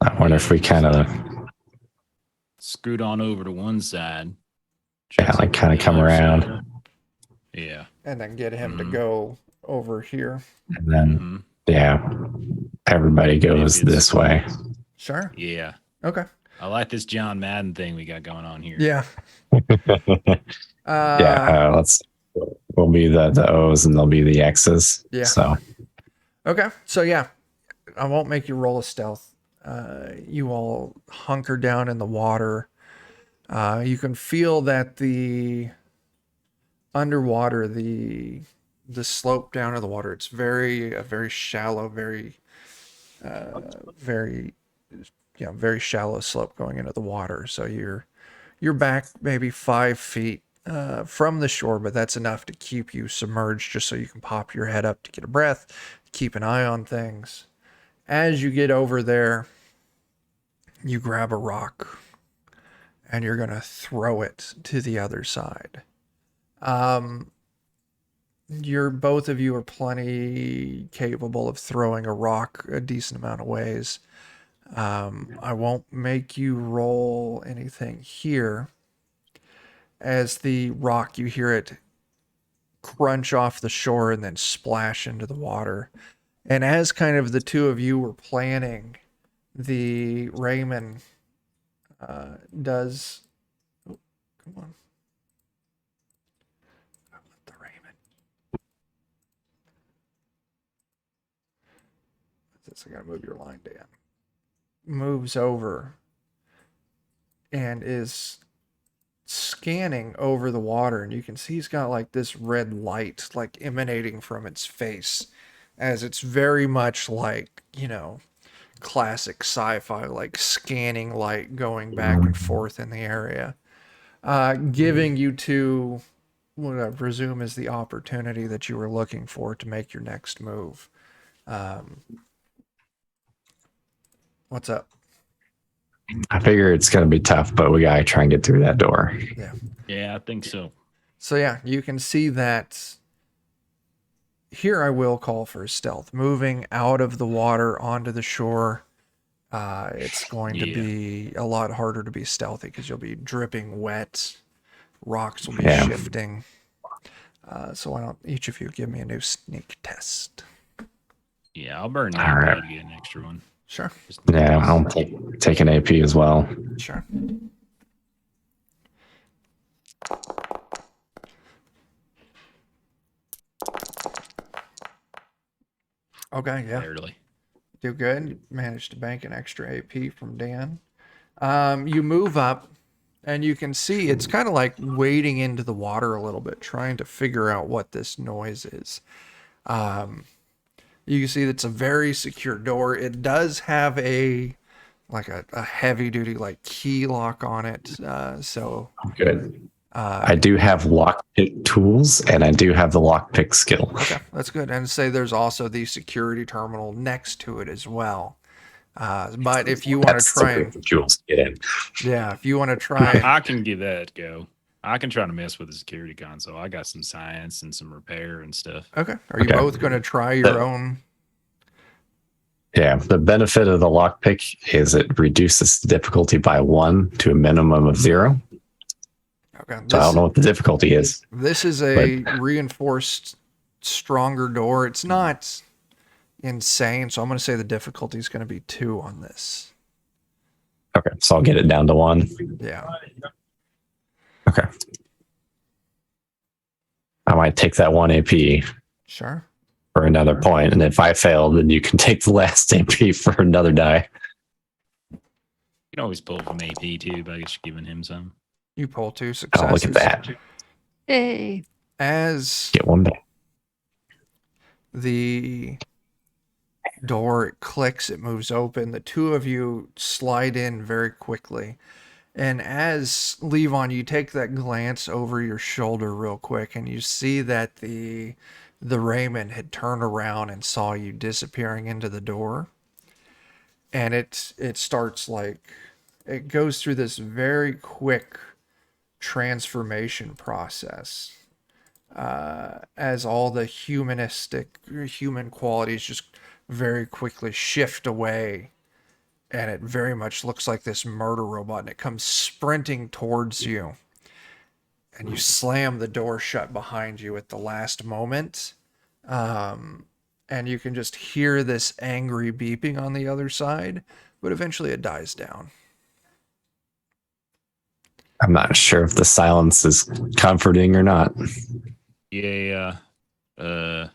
I wonder if we kind of, Scoot on over to one side. like kind of come around. Yeah. And then get him to go over here. And then, yeah, everybody goes this way. Sure. Yeah. Okay. I like this John Madden thing we got going on here. Yeah. We'll be the O's and they'll be the X's. Yeah. So, Okay. So, yeah, I won't make you roll a stealth. You all hunker down in the water. You can feel that the underwater, the slope down to the water, it's very shallow, very shallow slope going into the water. So you're back maybe 5 feet from the shore, but that's enough to keep you submerged just so you can pop your head up to get a breath, keep an eye on things. As you get over there, you grab a rock and you're going to throw it to the other side. Both of you are plenty capable of throwing a rock a decent amount of ways. I won't make you roll anything here. As the rock, you hear it crunch off the shore and then splash into the water. And as kind of the two of you were planning, the Raymond does. Oh, come on. I want the Raymond. I gotta move your line down. Moves over and is scanning over the water, and you can see he's got like this red light like emanating from its face, as it's very much like, classic sci-fi, like scanning light going back and forth in the area, giving you two what I presume is the opportunity that you were looking for to make your next move. What's up? I figure it's going to be tough, but we got to try and get through that door. Yeah, I think so. So yeah, you can see that here. I will call for stealth. Moving out of the water onto the shore, it's going to be a lot harder to be stealthy because you'll be dripping wet. Rocks will be shifting. So why don't each of you give me a new sneak test? Yeah, I'll burn that All right. to get an extra one. Sure. Yeah, I'll take an AP as well. Sure. Okay, yeah. Barely. Do good. Managed to bank an extra AP from Dan. You move up, and you can see it's kind of like wading into the water a little bit, trying to figure out what this noise is. You can see it's a very secure door. It does have a heavy duty like key lock on it. So Good. I do have lockpick tools, and I do have the lockpick skill. okay, that's good. And say there's also the security terminal next to it as well. But if you want to That's try the and tools to get in. yeah, if you want to try, I can give that a go. I can try to mess with the security console. I got some science and some repair and stuff. okay, are you Okay. both going to try your own? Yeah, the benefit of the lockpick is it reduces the difficulty by 1 to a minimum of 0. Okay, So I don't know what the difficulty is. this is a reinforced, stronger door. It's not insane, so I'm going to say the difficulty is going to be 2 on this. Okay, so I'll get it down to 1. Yeah. Okay. I might take that 1 AP Sure. for another point, and if I fail, then you can take the last AP for another die. You can always pull from AP too, but I guess you're giving him some. You pull 2 successes. Oh, look at that. Hey. As Get 1 back. the door it clicks, it moves open. The 2 of you slide in very quickly. And as Levon, you take that glance over your shoulder real quick, and you see that the Raymond had turned around and saw you disappearing into the door. And it starts it goes through this very quick transformation process as all the human qualities just very quickly shift away, and it very much looks like this murder robot, and it comes sprinting towards you, and you slam the door shut behind you at the last moment, and you can just hear this angry beeping on the other side, but eventually it dies down. I'm not sure if the silence is comforting or not. Yeah. I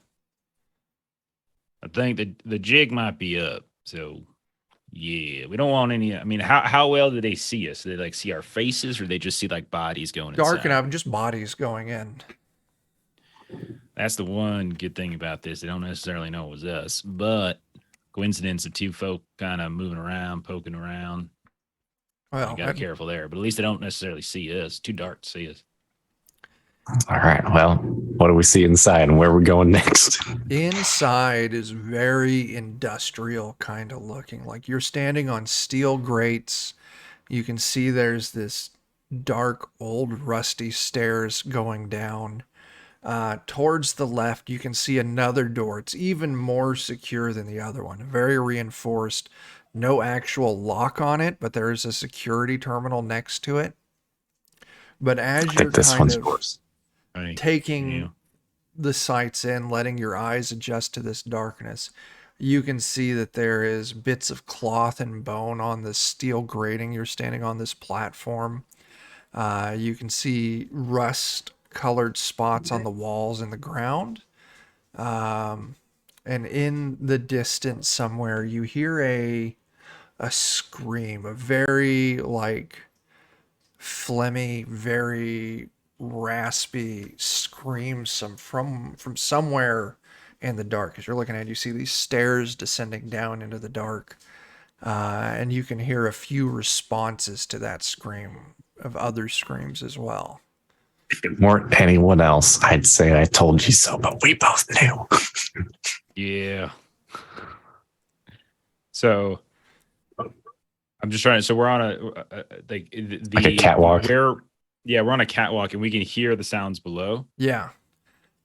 think the jig might be up. So yeah, we don't want any. I mean, how well do they see us? Do they see our faces, or they just see bodies going Dark inside? enough, just bodies going in. That's the one good thing about this. They don't necessarily know it was us, but coincidence of 2 folk kind of moving around, poking around. Well, You gotta be careful there, but at least they don't necessarily see us. Too dark to see us. All right. Well, what do we see inside, and where are we going next? inside is very industrial kind of looking. Like you're standing on steel grates. You can see there's this dark, old, rusty stairs going down. Towards the left, you can see another door. It's even more secure than the other one. Very reinforced. No actual lock on it, but there is a security terminal next to it. But as I you're think this kind one's of yours. taking the sights in, letting your eyes adjust to this darkness, you can see that there is bits of cloth and bone on the steel grating. You're standing on this platform. You can see rust colored spots on the walls and the ground. And in the distance somewhere, you hear a scream, a very phlegmy, very raspy scream from somewhere in the dark. As you're looking at it, you see these stairs descending down into the dark, and you can hear a few responses to that scream of other screams as well. If it weren't anyone else, I'd say I told you so, but we both knew. Yeah. So I'm just trying. So we're on like a catwalk. We're on a catwalk, and we can hear the sounds below. Yeah.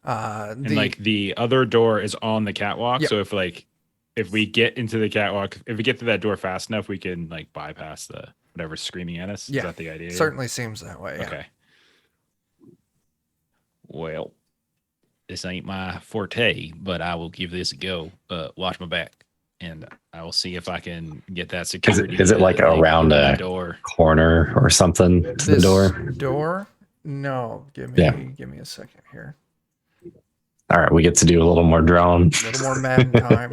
And the other door is on the catwalk. Yep. So if we get into the catwalk, if we get through that door fast enough, we can bypass the whatever's screaming at us. Yeah. Is that the idea? Certainly seems that way. Yeah. Okay. Well, this ain't my forte, but I will give this a go. Watch my back, and I will see if I can get that security. Is it around a door corner or something to the door? Door? No. Give me a second here. All right, we get to do a little more drone. A little more Madden time.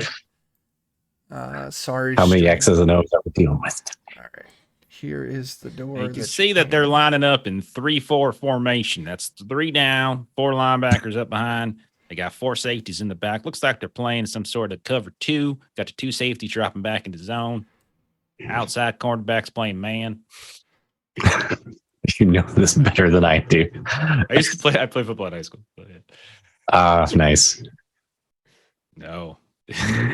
Sorry. How many X's and O's are we dealing with? All right. Here is the door. You can see that they're lining up in 3-4 formation. That's 3 down, 4 linebackers up behind. They got 4 safeties in the back. Looks like they're playing some sort of cover 2. Got the 2 safeties dropping back into zone. Outside cornerbacks playing man. You know this better than I do. I play football in high school. Go ahead. Nice. No.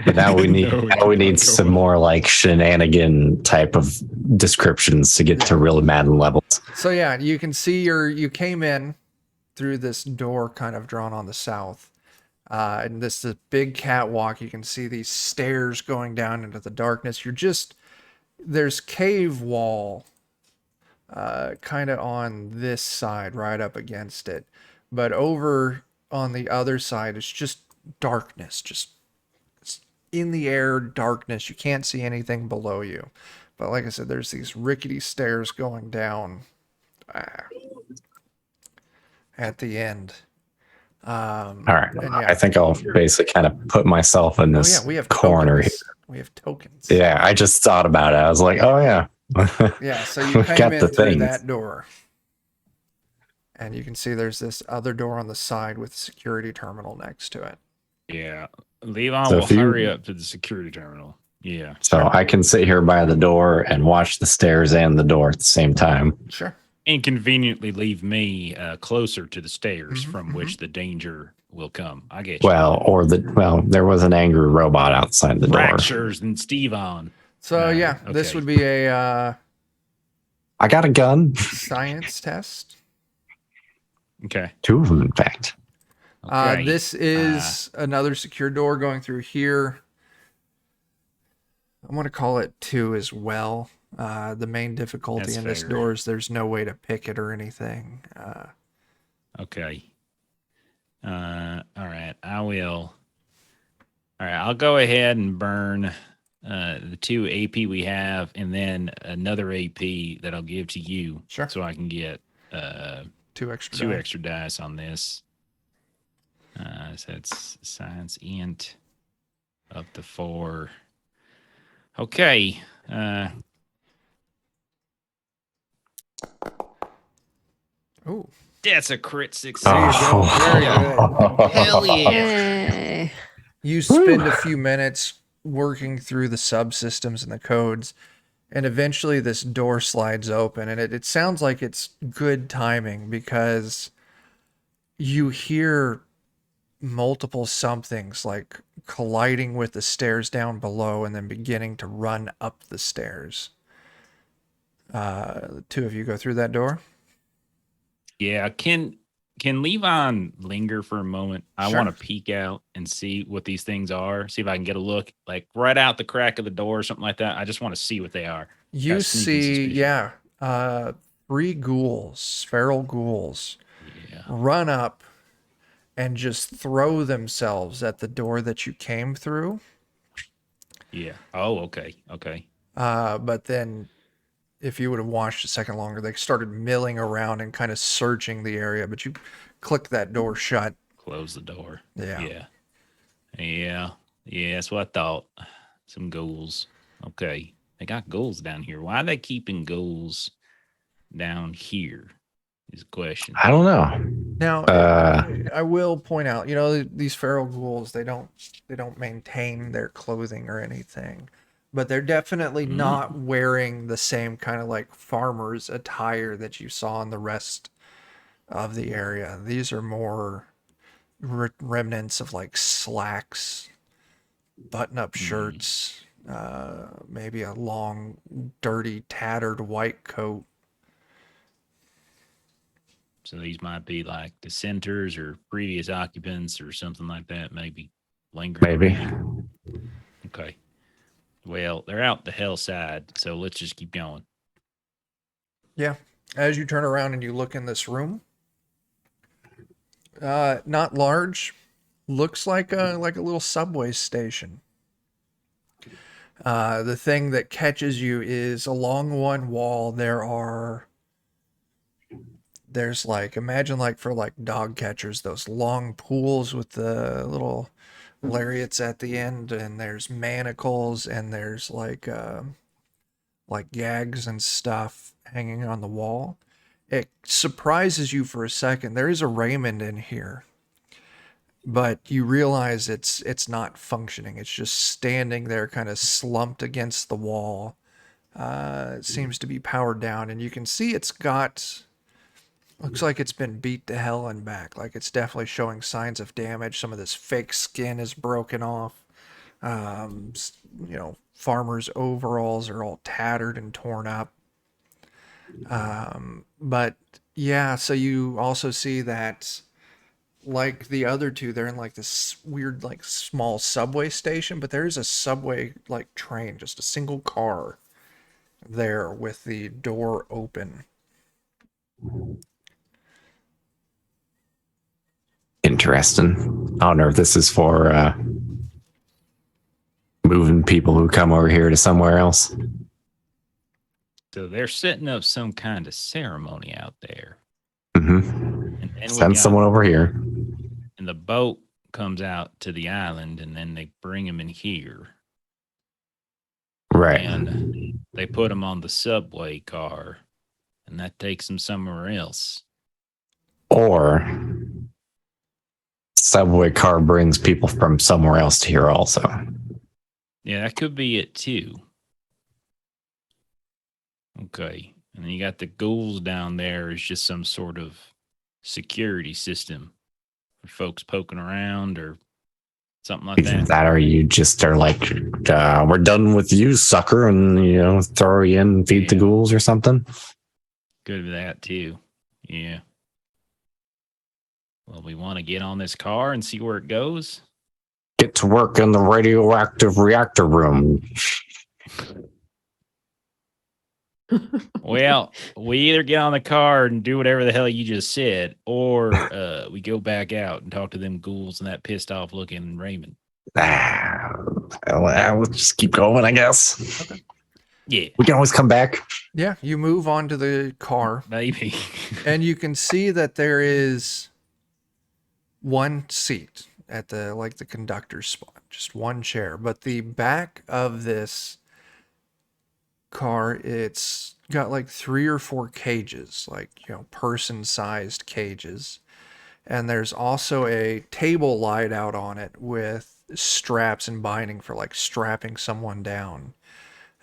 But now we need No, now we need some more like shenanigan type of descriptions to get to real Madden levels. So yeah, you can see you came in through this door kind of drawn on the south. And this is a big catwalk. You can see these stairs going down into the darkness. There's cave wall kind of on this side, right up against it. But over on the other side, it's just darkness, just in the air, darkness. You can't see anything below you. But like I said, there's these rickety stairs going down at the end. All right. and yeah. I think I'll basically kind of put myself in this we have corner tokens. We have tokens. Yeah, I just thought about it. I was like, oh yeah. Yeah, so you came Got in the through things. that door. And you can see there's this other door on the side with a security terminal next to it. Yeah. Levon So will if you- hurry up to the security terminal. Yeah. So I can sit here by the door and watch the stairs and the door at the same time. Sure. And conveniently leave me closer to the stairs Mhm, from mhm. which the danger will come. I get you. Well, there was an angry robot outside the door. Fractures and Steve on. So yeah, this okay. would be a I got a gun. science test. Okay. 2 of them, in fact. Okay. This is another secure door going through here. I'm going to call it 2 as well. The main difficulty That's in this fair. door is there's no way to pick it or anything. Okay. All right. I will. All right. I'll go ahead and burn the 2 AP we have, and then another AP that I'll give to you. Sure. So I can get 2 extra. 2 die. extra dice on this. So it's science int up to 4. Okay. Ooh. That's a crit success. There you go. Very good. Hell yeah. Yay. You spend a few minutes working through the subsystems and the codes, and eventually this door slides open, and it sounds like it's good timing because you hear multiple somethings like colliding with the stairs down below and then beginning to run up the stairs. The 2 of you go through that door. Yeah, can Levon linger for a moment? I Sure. want to peek out and see what these things are. See if I can get a look, like right out the crack of the door or something like that. I just want to see what they are. You Got sneaking see, suspicion. 3 ghouls, feral ghouls, Yeah. run up and just throw themselves at the door that you came through. Yeah. Oh, okay. Okay. But then if you would have watched a second longer, they started milling around and kind of searching the area, but you click that door shut. Close the door. Yeah. Yeah. Yeah. Yeah. That's what I thought. Some ghouls. Okay. They got ghouls down here. Why are they keeping ghouls down here? Is the question. I don't know. Now, I will point out, these feral ghouls, they don't maintain their clothing or anything, but they're definitely not wearing the same kind of like farmer's attire that you saw in the rest of the area. These are more remnants of like slacks, button-up shirts, maybe a long, dirty, tattered white coat. So these might be like dissenters or previous occupants or something like that, maybe lingering. Maybe. Okay. Well, they're out the hell side, so let's just keep going. Yeah. As you turn around and you look in this room, not large, looks like a little subway station. The thing that catches you is along one wall there's like, imagine like for like dog catchers, those long pools with the little lariats at the end, and there's manacles, and there's like gags and stuff hanging on the wall. It surprises you for a second. There is a Raymond in here. but you realize it's not functioning. It's just standing there, kind of slumped against the wall. It seems to be powered down, and you can see it's got. Looks like it's been beat to hell and back. Like it's definitely showing signs of damage. Some of this fake skin is broken off. Farmers' overalls are all tattered and torn up. But yeah, so you also see that, like the other two, they're in like this weird, like small subway station, but there's a subway like train, just a single car there with the door open. Interesting. I wonder if this is for moving people who come over here to somewhere else. So they're setting up some kind of ceremony out there. Mm-hmm. And then Send someone over here. And the boat comes out to the island, and then they bring him in here. Right. And they put him on the subway car, and that takes him somewhere else. Or subway car brings people from somewhere else to here also. Yeah, that could be it too. Okay. And then you got the ghouls down there as just some sort of security system for folks poking around or something like that. That or you just are like, we're done with you, sucker, and throw you in and feed the ghouls or something. Could be that too. Yeah. Well, we want to get on this car and see where it goes. Get to work in the radioactive reactor room. Well, we either get on the car and do whatever the hell you just said, or we go back out and talk to them ghouls and that pissed off looking Raymond. Let's just keep going, I guess. Okay. Yeah. We can always come back. Yeah, you move on to the car. Maybe. And you can see that there is one seat at the conductor's spot, just one chair. But the back of this car, it's got like 3 or 4 cages, like person-sized cages. And there's also a table laid out on it with straps and binding for like strapping someone down.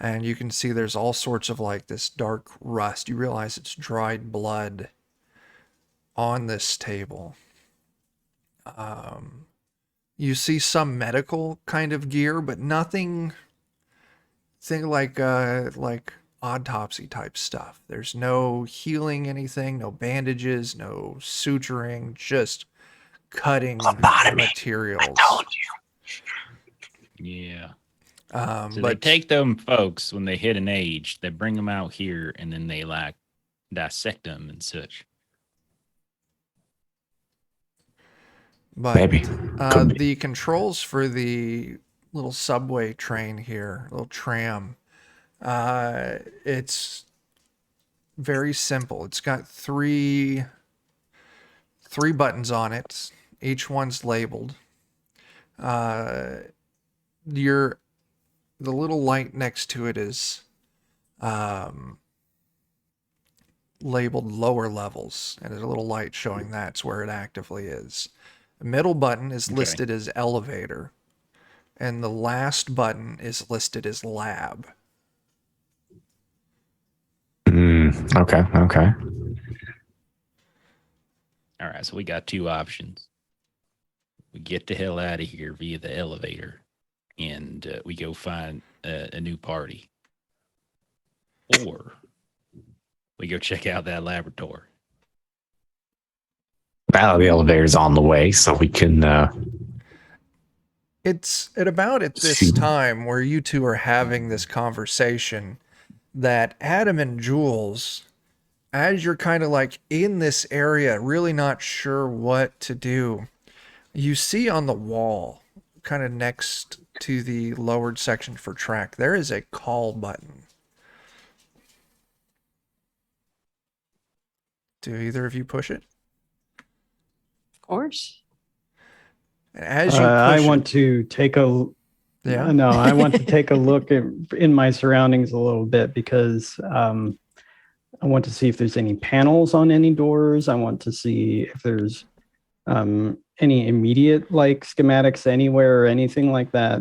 And you can see there's all sorts of like this dark rust. You realize it's dried blood on this table. You see some medical kind of gear, but nothing like autopsy type stuff. There's no healing anything, no bandages, no suturing, just cutting materials. I told you. Yeah. But they take them folks when they hit an age, they bring them out here, and then they like dissect them and such. But Maybe. The controls for the little subway train here, little tram, it's very simple. It's got three buttons on it. Each one's labeled. The little light next to it is labeled lower levels, and there's a little light showing that's where it actively is. The middle button is listed as elevator, and the last button is listed as lab. Okay. All right, so we got 2 options. We get the hell out of here via the elevator, and we go find a new party. Or we go check out that laboratory. Well, the elevator's on the way, so we can... It's at this time where you two are having this conversation that Adam and Jules, as you're kind of like in this area, really not sure what to do, you see on the wall, kind of next to the lowered section for track, there is a call button. Do either of you push it? Of course. As you I want to take a I want to take a look in my surroundings a little bit because I want to see if there's any panels on any doors. I want to see if there's any immediate like schematics anywhere or anything like that.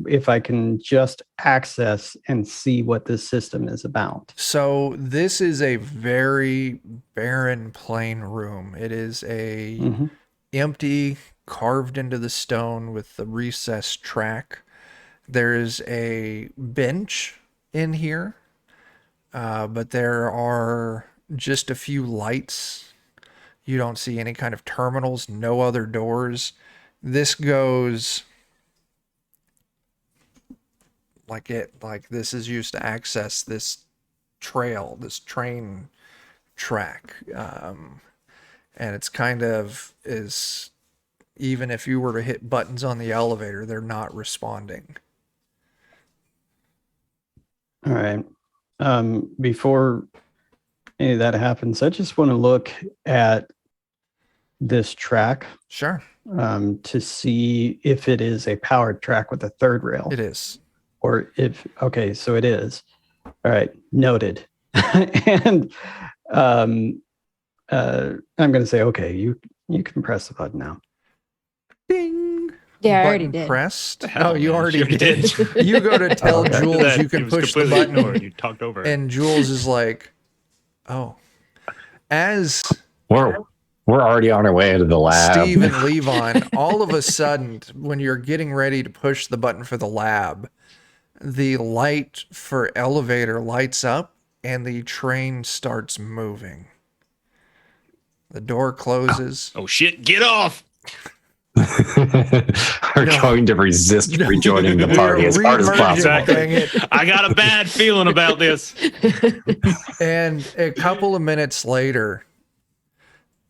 If I can just access and see what this system is about. So this is a very barren, plain room. It is a Mhm. empty, carved into the stone with the recessed track. There's a bench in here, but there are just a few lights. You don't see any kind of terminals, no other doors. This goes like this is used to access this trail, this train track. And it's kind of is even if you were to hit buttons on the elevator, they're not responding. All right. Before any of that happens, I just want to look at this track Sure, to see if it is a powered track with a third rail. it is. Or if, okay, so it is. All right, noted. And I'm going to say, okay, you can press the button now. Ding. Yeah, I already Button did. pressed. Hell, Oh, you man, already sure did. did. You go to tell Okay. Jules That- you it can was push the completely button, ignored. You talked over. it. and Jules is like, "Oh." As We're already on our way to the lab. Steve and Levon, all of a sudden, when you're getting ready to push the button for the lab, the light for elevator lights up and the train starts moving. The door closes. Oh shit! Get off! Are No. going to resist rejoining the party as hard as Re-merging, possible. dang it. I got a bad feeling about this. And a couple of minutes later,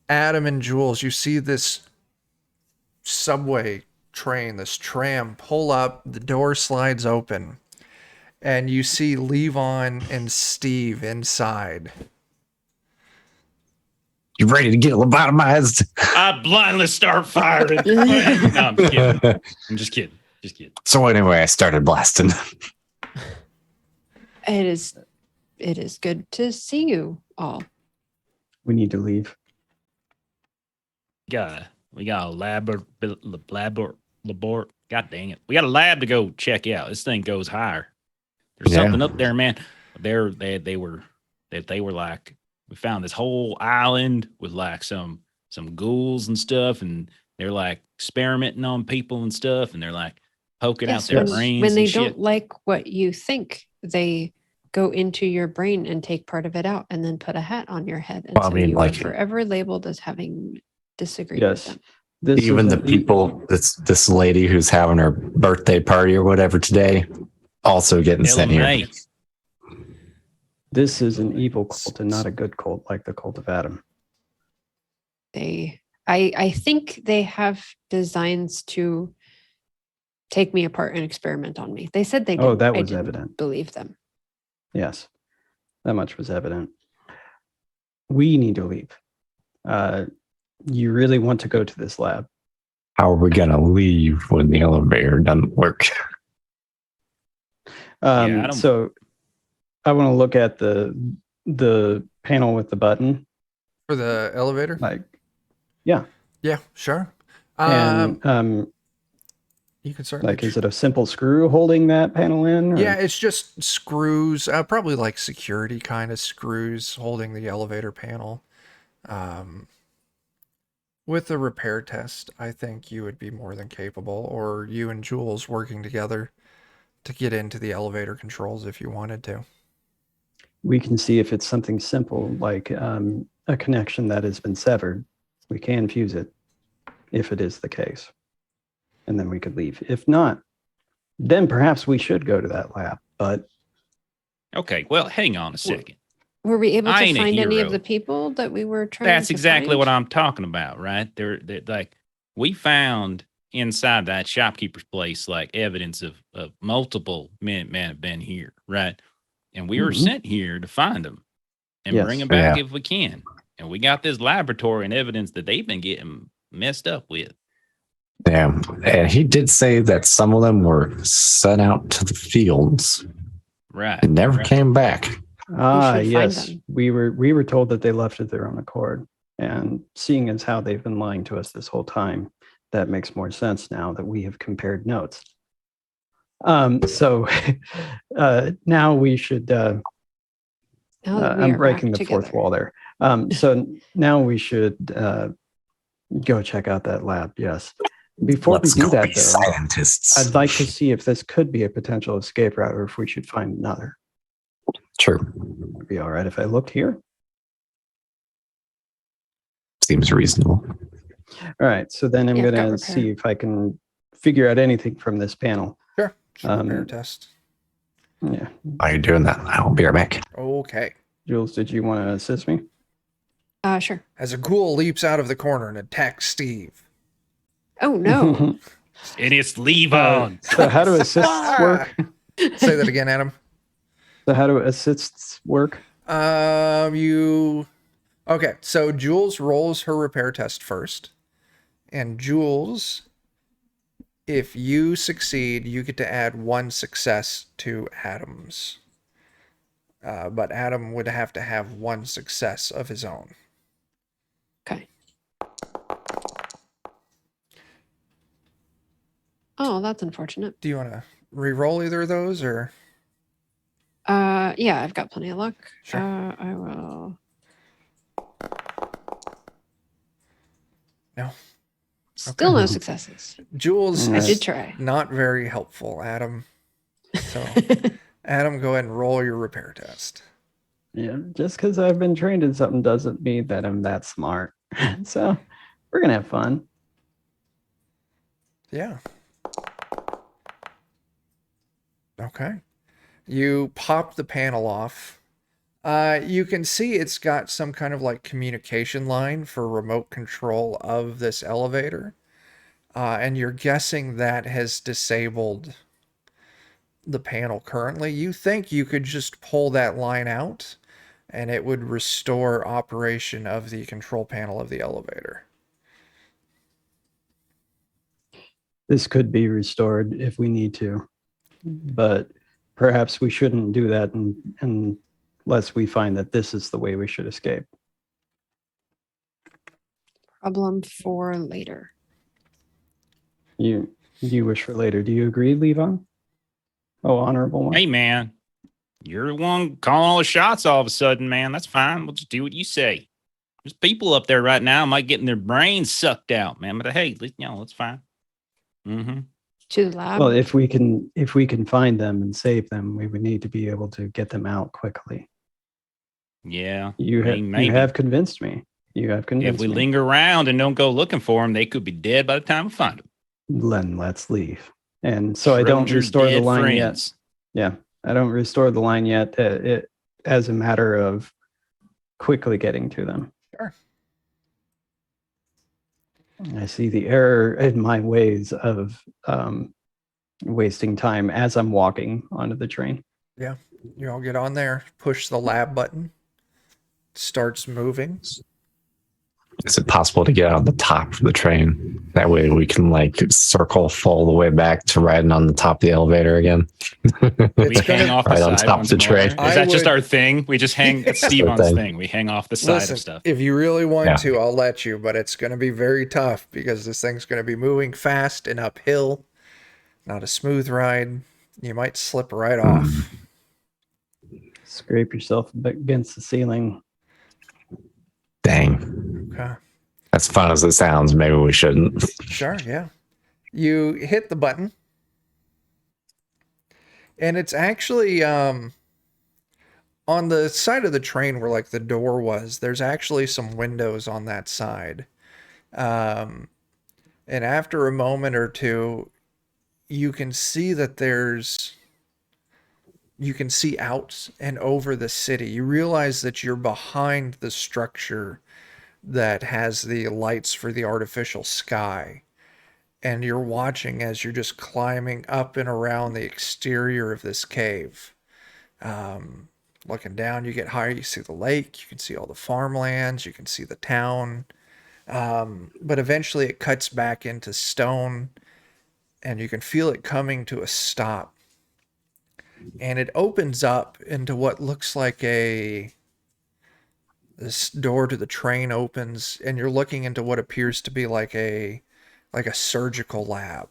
Adam and Jules, you see this subway train, this tram pull up, the door slides open, and you see Levon and Steve inside. You ready to get lobotomized? I blindly start firing. No, I'm just kidding. I'm just kidding. Just kidding. So anyway, I started blasting. It is good to see you all. We need to leave. We got a lab. God dang it! We got a lab to go check out. This thing goes higher. There's Yeah. something up there, man. They were like, we found this whole island with like some ghouls and stuff, and they're like experimenting on people and stuff, and they're like poking out their brains when they and shit. don't like what you think, they go into your brain and take part of it out and then put a hat on your head. And Well, I so mean, you like- are forever labeled as having disagreed Yes. with them. This Even is the people, this lady who's having her birthday party or whatever today, also getting sent here. LMA. This is an evil cult and not a good cult like the cult of Adam. I think they have designs to take me apart and experiment on me. They said they did. Oh, that I was didn't evident. believe them. Yes, that much was evident. We need to leave. You really want to go to this lab? How are we gonna leave when the elevator doesn't work? I don't- So I want to look at the panel with the button. For the elevator? Like, Yeah, sure. and You can certainly. like, is it a simple screw holding that panel in? or- Yeah, it's just screws, probably like security kind of screws holding the elevator panel. With a repair test, I think you would be more than capable, or you and Jules working together to get into the elevator controls if you wanted to. We can see if it's something simple like a connection that has been severed. We can fuse it if it is the case. And then we could leave. If not, then perhaps we should go to that lab. But Okay, well, hang on a second. Were we able I to ain't a find any of hero. the people that we were trying That's to exactly find? what I'm talking about, right? They're like, we found inside that shopkeeper's place like evidence of multiple men have been here, right? And we were Mhm. sent here to find them and Yes. bring them back Yeah. if we can. And we got this laboratory and evidence that they've been getting messed up with. Damn. And he did say that some of them were sent out to the fields Right. and never right. came back. ah, should find yes, them. we were told that they left of their own accord. And seeing as how they've been lying to us this whole time, that makes more sense now that we have compared notes. So now we should, Now that we I'm are breaking back the fourth together. wall there. So now we should go check out that lab. Yes. Before Let's we do go that, be though, scientists. I'd like to see if this could be a potential escape route or if we should find another. Sure. Would it be all right if I looked here? Seems reasonable. All right. So then I'm Yeah, I've got going to repair. see if I can figure out anything from this panel. Sure. Repair Um, test. Yeah. While you're doing that, I'll be right back. Okay. Jules, did you want to assist me? Sure. As a ghoul leaps out of the corner and attacks Steve. Oh no. And it's Levon. So how do assists work? Say that again, Adam. So how do assists work? Okay, so Jules rolls her repair test first. And Jules, if you succeed, you get to add 1 success to Adam's. But Adam would have to have 1 success of his own. Okay. Oh, that's unfortunate. Do you want to re-roll either of those, or? Yeah, I've got plenty of luck. Sure. I will. No. Still no successes. Jules I I is did try. not very helpful, Adam. So, Adam, go ahead and roll your repair test. Yeah, just because I've been trained in something doesn't mean that I'm that smart. So we're gonna have fun. Yeah. Okay. You pop the panel off. You can see it's got some kind of like communication line for remote control of this elevator. And you're guessing that has disabled the panel currently. You think you could just pull that line out and it would restore operation of the control panel of the elevator. This could be restored if we need to, but perhaps we shouldn't do that unless we find that this is the way we should escape. Problem for later. You wish for later. Do you agree, Levon? Oh, honorable one. Hey, man. You're the one calling all the shots all of a sudden, man. That's fine. We'll just do what you say. There's people up there right now might getting their brains sucked out, man. But hey, it's fine. Mm-hmm. To the lab. Well, if we can find them and save them, we would need to be able to get them out quickly. Yeah. You have convinced me. You have convinced If we me. linger around and don't go looking for them, they could be dead by the time we find them. Then let's leave. And so I don't restore the line yet. Yeah, I don't restore the line yet. It as a matter of quickly getting to them. Sure. I see the error in my ways of wasting time as I'm walking onto the train. Yeah. You all get on there, push the lab button, starts moving. Is it possible to get on the top of the train? That way we can like circle full the way back to riding on the top of the elevator again. We hang off the Right on side top once of the more. train. Is that just would- our thing? We just hang. It's That's Steve our on's thing. thing. We hang off the side Listen, of stuff. if you really want Yeah. to, I'll let you, but it's going to be very tough because this thing's going to be moving fast and uphill. Not a smooth ride. You might slip right off. Scrape yourself against the ceiling. Dang. Okay. As fun as it sounds, maybe we shouldn't. Sure, yeah. You hit the button. And it's actually on the side of the train where like the door was, there's actually some windows on that side. And after a moment or two, you can see that you can see out and over the city. You realize that you're behind the structure that has the lights for the artificial sky. And you're watching as you're just climbing up and around the exterior of this cave. Looking down, you get higher, you see the lake, you can see all the farmlands, you can see the town. But eventually it cuts back into stone and you can feel it coming to a stop. And it opens up into what looks like a this door to the train opens, and you're looking into what appears to be like a surgical lab.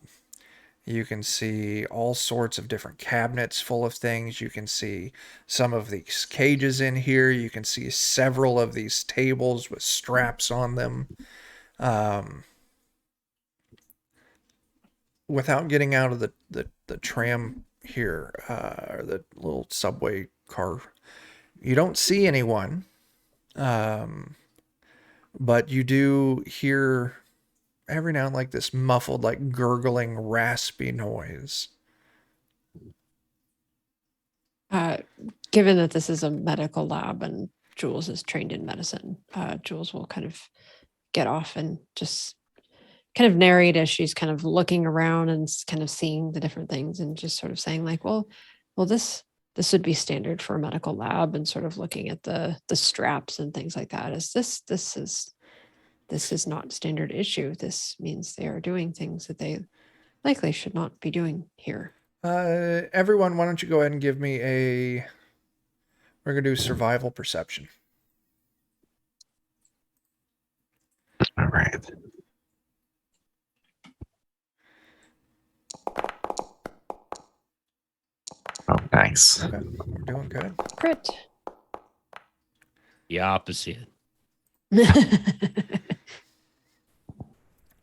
You can see all sorts of different cabinets full of things. You can see some of these cages in here. You can see several of these tables with straps on them. Without getting out of the tram here, or the little subway car, you don't see anyone. But you do hear every now and like this muffled, like gurgling, raspy noise. Given that this is a medical lab and Jules is trained in medicine, Jules will kind of get off and just kind of narrate as she's kind of looking around and kind of seeing the different things and just sort of saying like, well, this would be standard for a medical lab, and sort of looking at the straps and things like that. This is not standard issue. This means they are doing things that they likely should not be doing here. Everyone, why don't you go ahead and give me we're going to do survival perception. All right. Oh, nice. Okay, we're doing good. Crit. The opposite.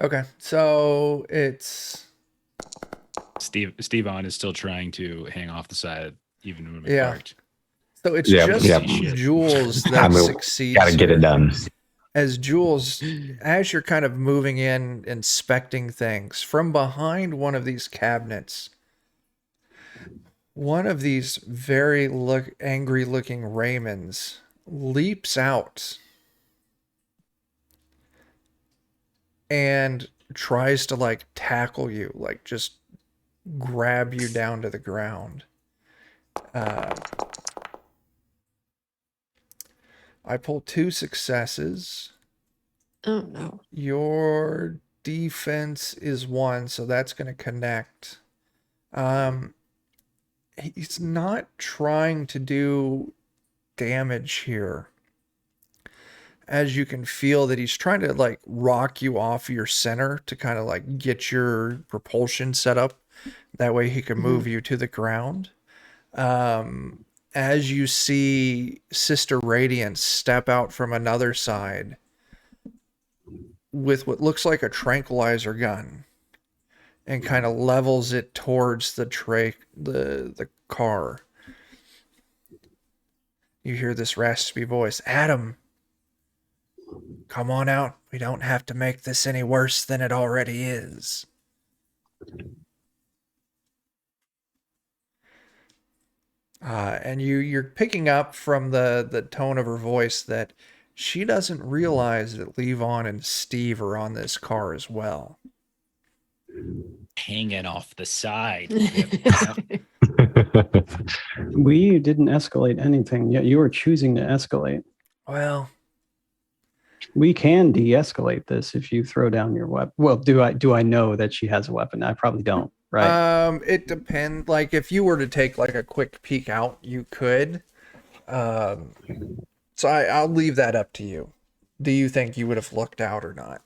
Okay, so it's... Steve on is still trying to hang off the side, even when we Yeah. parked. So it's Yeah, just yeah. Jules that succeeds. Got to get it done. As Jules, as you're kind of moving in, inspecting things, from behind one of these cabinets, one of these very angry looking Raymonds leaps out and tries to like tackle you, like just grab you down to the ground. I pull 2 successes. Oh no. Your defense is 1, so that's going to connect. He's not trying to do damage here. As you can feel that he's trying to like rock you off your center to kind of like get your propulsion set up. That way he can move you to the ground. As you see Sister Radiance step out from another side with what looks like a tranquilizer gun and kind of levels it towards the car. You hear this raspy voice, Adam, come on out. We don't have to make this any worse than it already is. And you're picking up from the tone of her voice that she doesn't realize that Levon and Steve are on this car as well. Hanging off the side. We didn't escalate anything yet. You were choosing to escalate. Well, We can de-escalate this if you throw down your weapon. Well, do I know that she has a weapon? I probably don't. Right. It depends. Like if you were to take like a quick peek out, you could. So I'll leave that up to you. Do you think you would have looked out or not?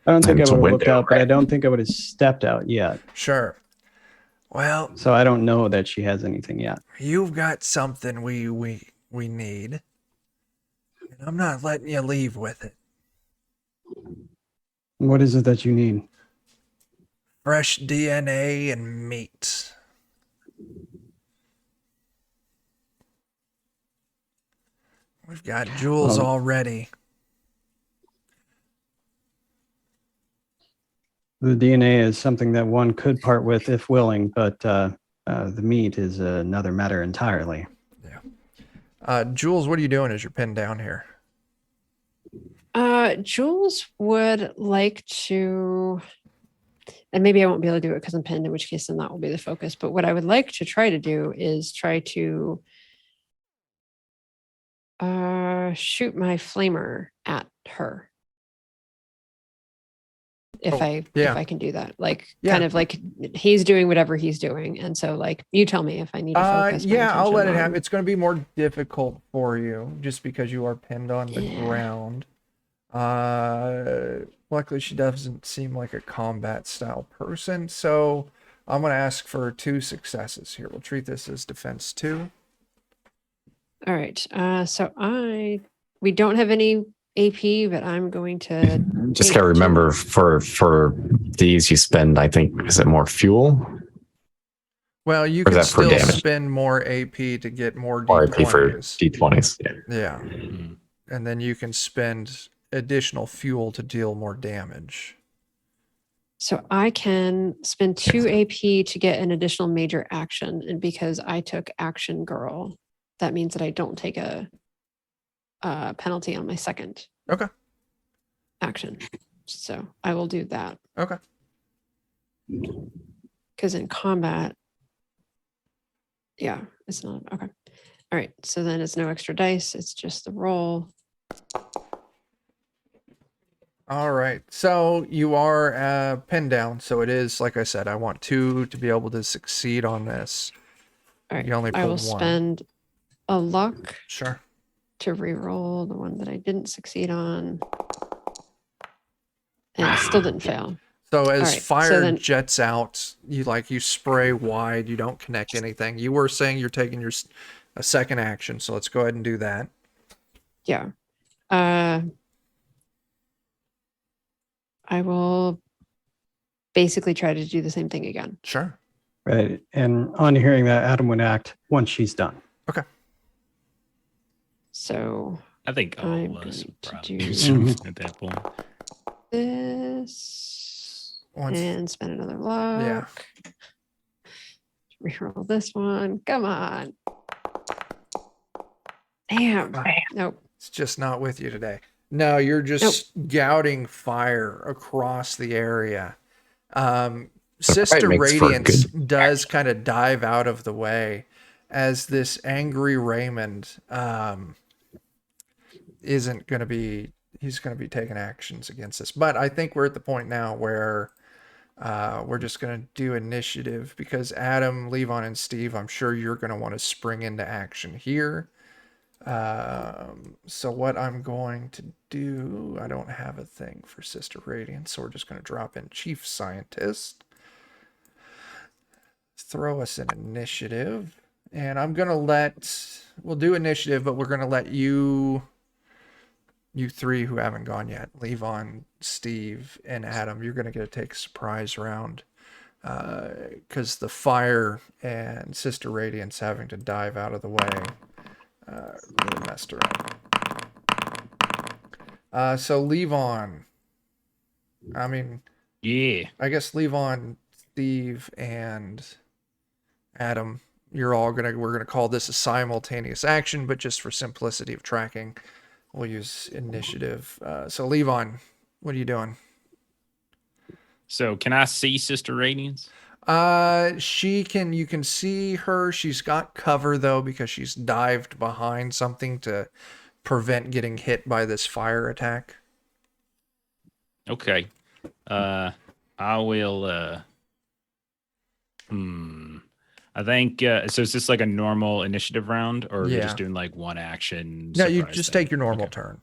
I don't think I It's would a have looked window, out, but I right? don't think I would have stepped out yet. Sure. Well, So I don't know that she has anything yet. you've got something we need. And I'm not letting you leave with it. What is it that you need? Fresh DNA and meat. We've got Jules already. The DNA is something that one could part with if willing, but the meat is another matter entirely. Jules, what are you doing as you're pinned down here? Jules would like to, and maybe I won't be able to do it because I'm pinned, in which case then that will be the focus. But what I would like to try to do is try to shoot my flamer at her. if Oh, I yeah. if I can do that. Like Yeah. kind of like he's doing whatever he's doing. And so like you tell me if I need to focus my Yeah, I'll let it attention happen. on- It's going to be more difficult for you just because you are pinned on the Yeah. ground. Luckily, she doesn't seem like a combat style person, so I'm going to ask for 2 successes here. We'll treat this as defense 2. All right. So we don't have any AP, but I'm going to Just take gotta two- remember for these you spend, I think, is it more fuel Well, you Or is can that for still damage? spend more AP to get more or IP for D20s. D20s? Yeah. Yeah, Mm. and then you can spend additional fuel to deal more damage. So I can spend 2 AP to get an additional major action. And because I took action girl, that means that I don't take a penalty on my second Okay. action. So I will do that. Okay. Because in combat, yeah, it's not okay. All right. So then it's no extra dice. It's just the roll. All right. So you are pinned down. So it is, like I said, I want 2 to be able to succeed on this. All right. You only I will pulled 1. spend a luck Sure. to re-roll the one that I didn't succeed on. And it still didn't fail. So as right, so fire then- jets out, you spray wide, you don't connect anything. You were saying you're taking a second action, so let's go ahead and do that. Yeah. I will basically try to do the same thing again. Sure. Right. And on hearing that, Adam would act once she's done. So I think all I'm of us going to probably do- do at that point. this Once, and spend another luck. yeah. Reroll this one. Come on. Damn. Nope. It's just not with you today. No, you're just gouting fire across the area. Sister makes for a Radiance good does kind of dive out of the way as this angry Raymond isn't going to be, he's going to be taking actions against us. But I think we're at the point now where we're just going to do initiative because Adam, Levon, and Steve, I'm sure you're going to want to spring into action here. So what I'm going to do, I don't have a thing for Sister Radiance, so we're just going to drop in Chief Scientist. Throw us an initiative. And I'm going to we'll do initiative, but we're going to let you 3 who haven't gone yet, Levon, Steve, and Adam, you're going to get to take a surprise round. Because the fire and Sister Radiance having to dive out of the way really messed her up. So Levon, Yeah. I guess Levon, Steve, and Adam, we're gonna call this a simultaneous action, but just for simplicity of tracking, we'll use initiative. So Levon, what are you doing? So can I see Sister Radiance? You can see her. She's got cover though, because she's dived behind something to prevent getting hit by this fire attack. Okay. I will I think so is this like a normal initiative round or are we Yeah. just doing like one action? No, you surprise just thing? take your normal Okay. turn.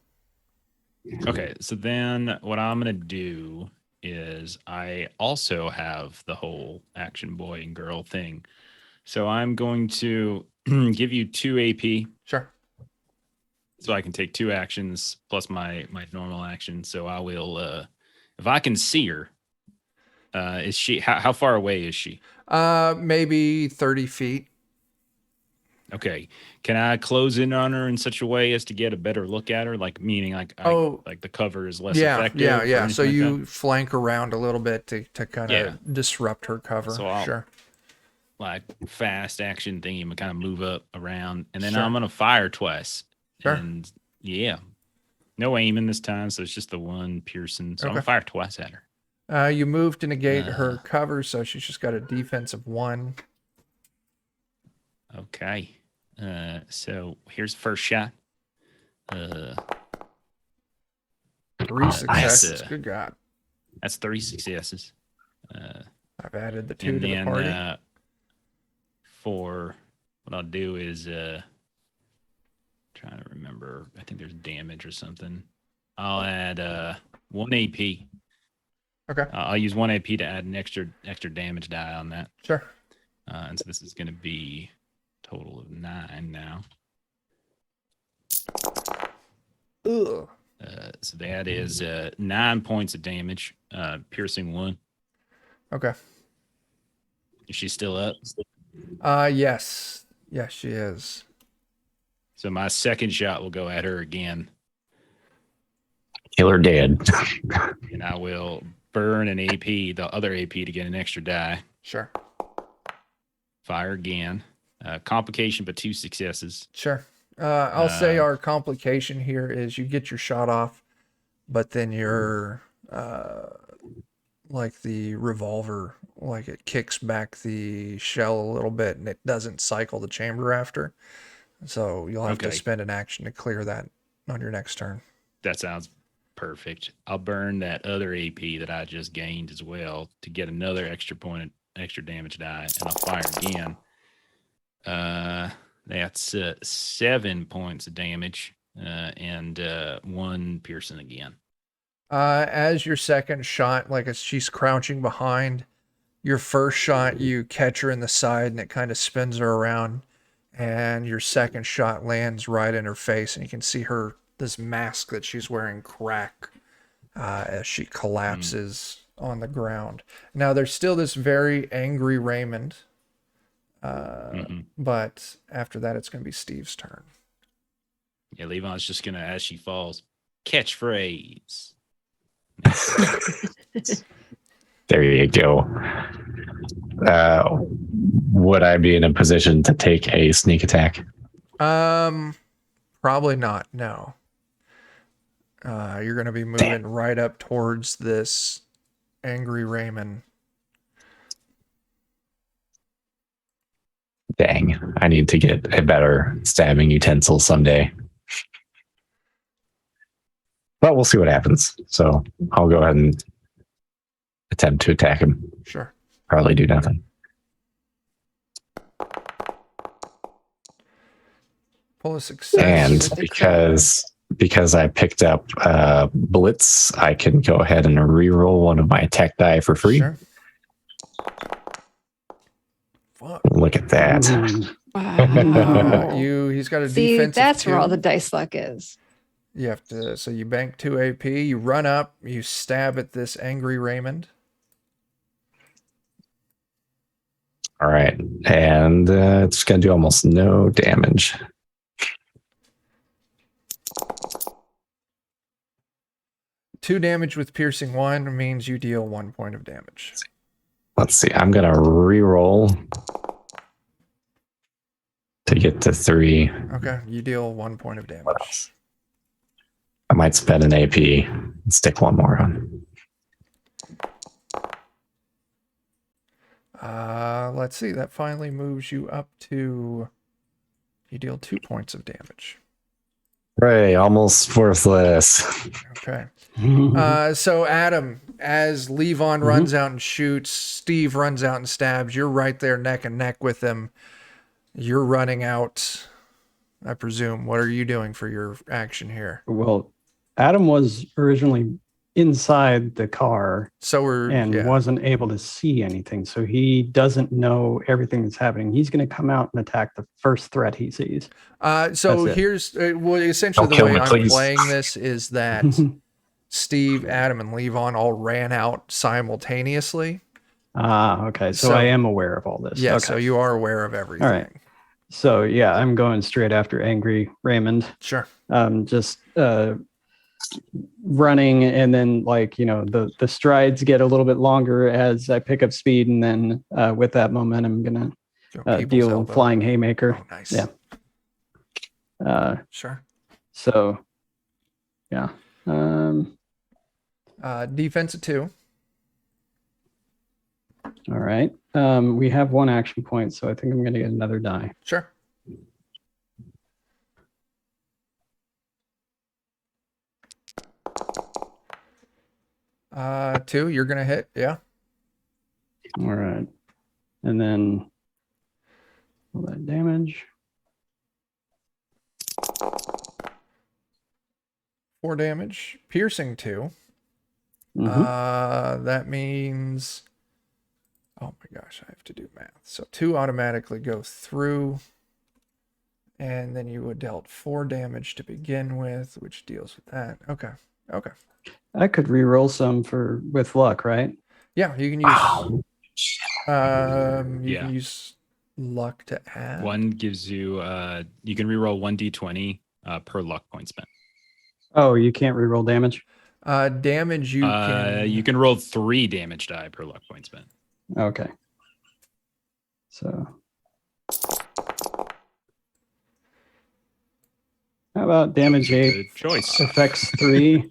Okay, so then what I'm gonna do is I also have the whole action boy and girl thing. So I'm going to give you 2 AP Sure. so I can take 2 actions plus my normal action. So I will if I can see her, is she how far away is she? Maybe 30 feet. Okay. Can I close in on her in such a way as to get a better look at her? Like meaning like like the cover is less effective. or Yeah. anything So like you that? flank around a little bit to kind of Yeah. disrupt her cover. So I'll- Sure. like fast action thing, you kind of move up around, and then Sure. I'm gonna fire twice. Sure. And yeah, no aiming this time, so it's just the one piercing. So I'm gonna Okay. fire twice at her. You move to negate her cover, so she's just got a defense of 1. Okay. So here's the first shot. 3 successes. nice. Good God. That's 3 successes. I've added the 2 And to the then party. for what I'll do is trying to remember. I think there's damage or something. I'll add 1 AP. Okay. I'll use 1 AP to add an extra damage die on that. Sure. And so this is going to be a total of 9 now. Ugh. So that is 9 points of damage, piercing 1. Okay. Is she still up? Yes. Yes, she is. So my second shot will go at her again, Kill her dead. and I will burn an AP, the other AP, to get an extra die. Sure. Fire again. Complication, but 2 successes. Sure. I'll say our complication here is you get your shot off, but then your like the revolver, like it kicks back the shell a little bit and it doesn't cycle the chamber after. So you'll have to Okay. spend an action to clear that on your next turn. That sounds perfect. I'll burn that other AP that I just gained as well to get another extra damage die, and I'll fire again. That's 7 points of damage and 1 piercing again. As your second shot, like as she's crouching behind, your first shot, you catch her in the side and it kind of spins her around. And your second shot lands right in her face, and you can see her, this mask that she's wearing, crack as she collapses on the ground. Now, there's still this very angry Raymond, but after that, it's going to be Steve's turn. Yeah, Levon's just going to, as she falls, catchphrase. There you go. Would I be in a position to take a sneak attack? Probably not. No. You're going to be moving right up towards this angry Raymond. Dang, I need to get a better stabbing utensil someday. But we'll see what happens. So I'll go ahead and attempt to attack him. Sure. Probably do nothing. Pull a success. And because I picked up Blitz, I can go ahead and reroll one of my attack die for free. Sure. Fuck. Look at that. Wow. He's got a See, defensive that's where all 2. the dice luck is. You have to, so you bank 2 AP, you run up, you stab at this angry Raymond. All right. And it's going to do almost no damage. Two damage with piercing 1 means you deal 1 point of damage. Let's see. I'm going to reroll to get to 3. Okay, you deal 1 point of damage. What else? I might spend an AP and stick one more on. Let's see. That finally moves you up to. You deal 2 points of damage. Hooray, almost worthless. Okay. So Adam, as Levon runs out and shoots, Steve runs out and stabs. You're right there neck and neck with him. You're running out, I presume. What are you doing for your action here? Well, Adam was originally inside the car So we're wasn't able to see anything. So he doesn't know everything that's happening. He's going to come out and attack the first threat he sees. So That's it. here's well, essentially Don't the kill way me, I'm please. playing this is that Steve, Adam, and Levon all ran out simultaneously. Okay. So I am aware of all this. Yeah, Okay. so you are aware of everything. All right. So yeah, I'm going straight after angry Raymond. Sure. Just running, and then the strides get a little bit longer as I pick up speed, and then with that momentum, I'm gonna People's deal elbow. flying haymaker. Oh, nice. Yeah. Sure. So yeah. Defense of 2. All right. We have 1 action point, so I think I'm gonna get another die. Sure. 2, you're gonna hit. Yeah. All right. And then all that damage. 4 damage. Piercing 2. Mhm. That means, oh my gosh, I have to do math. So 2 automatically go through, and then you would dealt 4 damage to begin with, which deals with that. Okay. Okay. I could re-roll some with luck, right? Yeah, you can Wow. Yeah. use luck to add. One gives you you can reroll 1d20 per luck point spent. Oh, you can't re-roll damage? Damage You can roll 3 damage die per luck point spent. Okay. So how about damage 8? Good choice. Effects 3.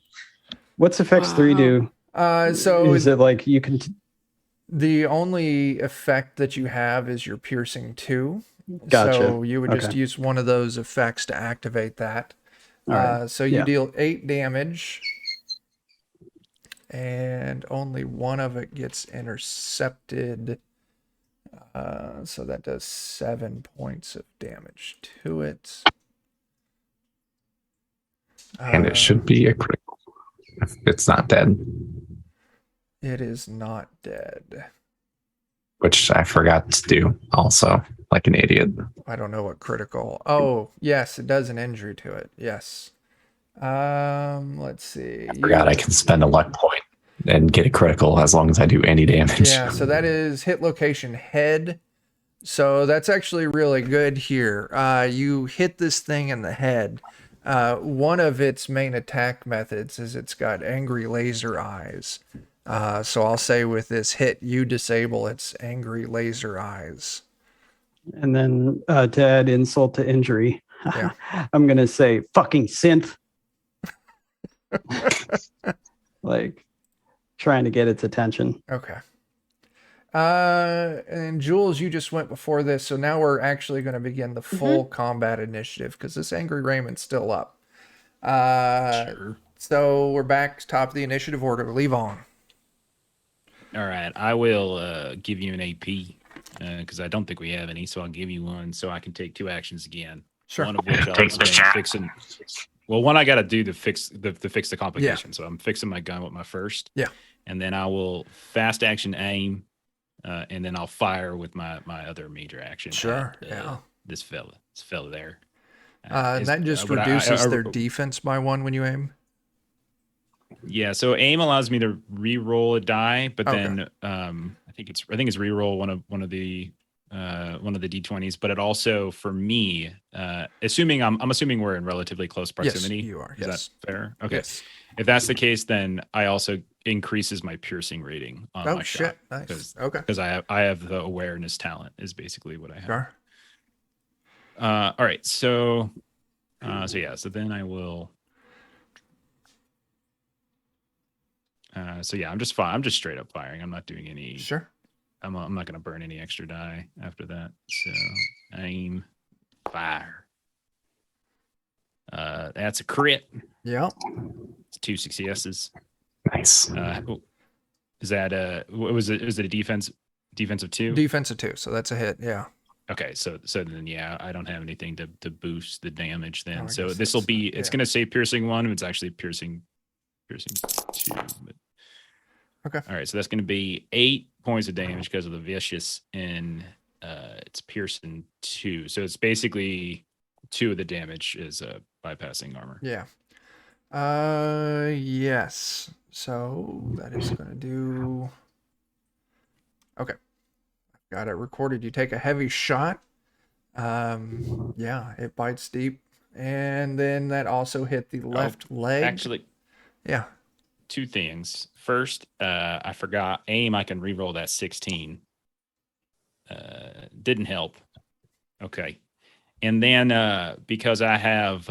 What's effects 3 do? So Is it like you can the only effect that you have is your piercing 2. Gotcha. So you would just Okay. use one of those effects to activate that. All right. So you Yeah. deal 8 damage, and only one of it gets intercepted. So that does 7 points of damage to it. And it should be a critical. If it's not dead, It is not dead. which I forgot to do also, like an idiot. I don't know what critical. Oh, yes, it does an injury to it. Yes. Let's see. I forgot I can spend a luck point and get a critical as long as I do any damage. Yeah, so that is hit location head. So that's actually really good here. You hit this thing in the head. One of its main attack methods is it's got angry laser eyes. So I'll say with this hit, you disable its angry laser eyes. And then to add insult to injury, Yeah. I'm gonna say fucking synth. Like trying to get its attention. Okay. And Jules, you just went before this, so now we're actually going to begin the full combat initiative because this Angry Raymond's still up. Sure. So we're back to top of the initiative order. Leave on. All right. I will give you an AP because I don't think we have any. So I'll give you one so I can take 2 actions again. Sure. One of which I'll Thanks, spend Jack. fixing. Well, one I got to do to fix the complication. So I'm fixing my gun with my first. Yeah. And then I will fast action aim, and then I'll fire with my other major action. Sure. At, Yeah. This fella there. And that just reduces their defense by 1 when you aim. Yeah, so aim allows me to re-roll a die, but Okay. then I think it's re-roll one of the d20s, but it also for me, assuming I'm assuming we're in relatively close proximity. Yes, you are. Is Yes. that fair? Okay. Yes. If that's the case, then I also increases my piercing rating on Oh my shit! shot Nice. Okay. because I have the awareness talent is basically what I have. Sure. All right, so then I will. So yeah, I'm just straight up firing. I'm not doing any. Sure. I'm not going to burn any extra die after that. So aim, fire. That's a crit. Yeah. It's 2 successes. Nice. Is that what was it? Was it a defensive 2? Defensive 2, so that's a hit. Yeah. Okay, so then yeah, I don't have anything to boost the damage then. I So guess this will that's- be it's yeah. going to say piercing 1. It's actually piercing 2. But Okay. all right, so that's going to be 8 points of damage because of the vicious, and it's piercing 2. So it's basically 2 of the damage is bypassing armor. Yeah. Yes. So that is going to do. Okay. Got it recorded. You take a heavy shot. Yeah, it bites deep. And then that also hit the left leg. Actually, Yeah. 2 things. First, I forgot aim. I can reroll that 16. Didn't help. Okay. And then because I have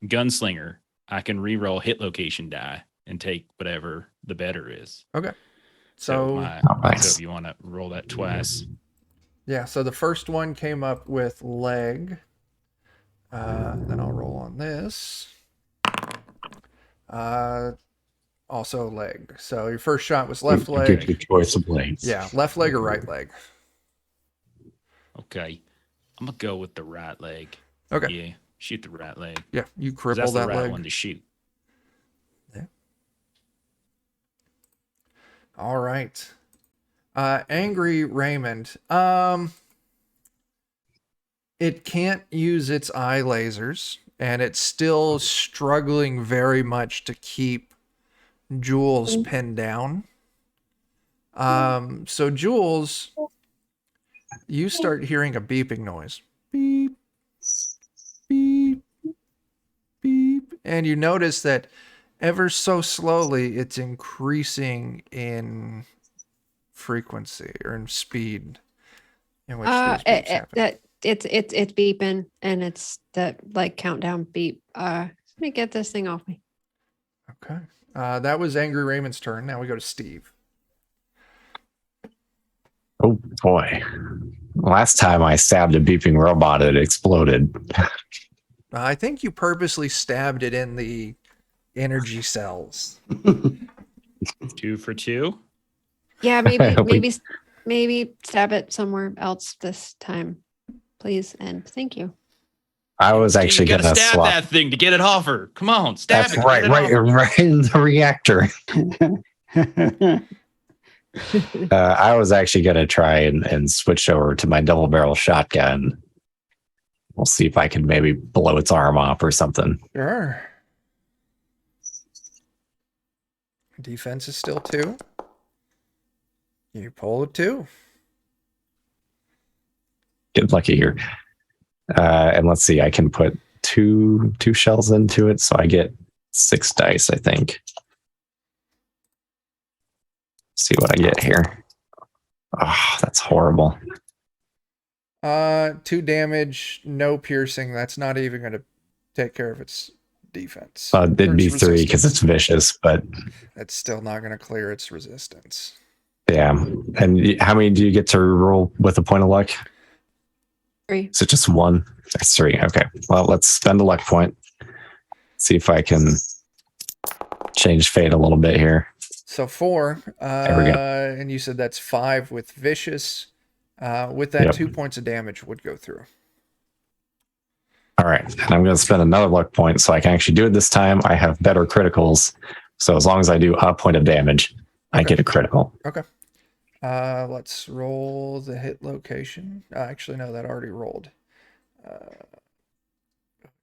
gunslinger, I can reroll hit location die and take whatever the better is. Okay. So, nice. so if you want to roll that twice. Yeah, so the first one came up with leg. Then I'll roll on this. also leg. So your first shot was left I'll give you leg. a choice of legs. Yeah, left leg or right leg. Okay. I'm gonna go with the right leg. Okay. Yeah. Shoot the right leg. Yeah, you 'Cause cripple that's the that right leg. one to shoot. All right. Angry Raymond. It can't use its eye lasers, and it's still struggling very much to keep Jules pinned down. So Jules, you start hearing a beeping noise. Beep, beep, beep. And you notice that ever so slowly it's increasing in frequency or in speed in which these beeps happen. It's beeping, and it's that like countdown beep. Let me get this thing off me. Okay. That was Angry Raymond's turn. Now we go to Steve. Oh boy. Last time I stabbed a beeping robot, it exploded. I think you purposely stabbed it in the energy cells. 2 for 2. Yeah, maybe We- maybe stab it somewhere else this time, please, and thank you. I was actually you gotta gonna stab swap. that thing to get it off her. Come on, stab That's it. right, get it off her. right in the reactor. I was actually gonna try and switch over to my double barrel shotgun. We'll see if I can maybe blow its arm off or something. Sure. Defense is still 2. You pull a 2. Get lucky here. And let's see, I can put two shells into it, so I get 6 dice, I think. See what I get here. Oh, that's horrible. 2 damage, no piercing. That's not even going to take care of its defense. It'd Or be its 3 because it's resistance. vicious, but That's still not going to clear its resistance. yeah. And how many do you get to roll with a point of luck? 3. Is it just 1? That's 3. Okay. Well, let's spend a luck point. See if I can change fate a little bit here. So 4. There we go. And you said that's 5 with vicious. With that, Yep. 2 points of damage would go through. All right. And I'm going to spend another luck point so I can actually do it this time. I have better criticals. So as long as I do a point of damage, I Okay. get a critical. Okay. Let's roll the hit location. Actually, no, that already rolled.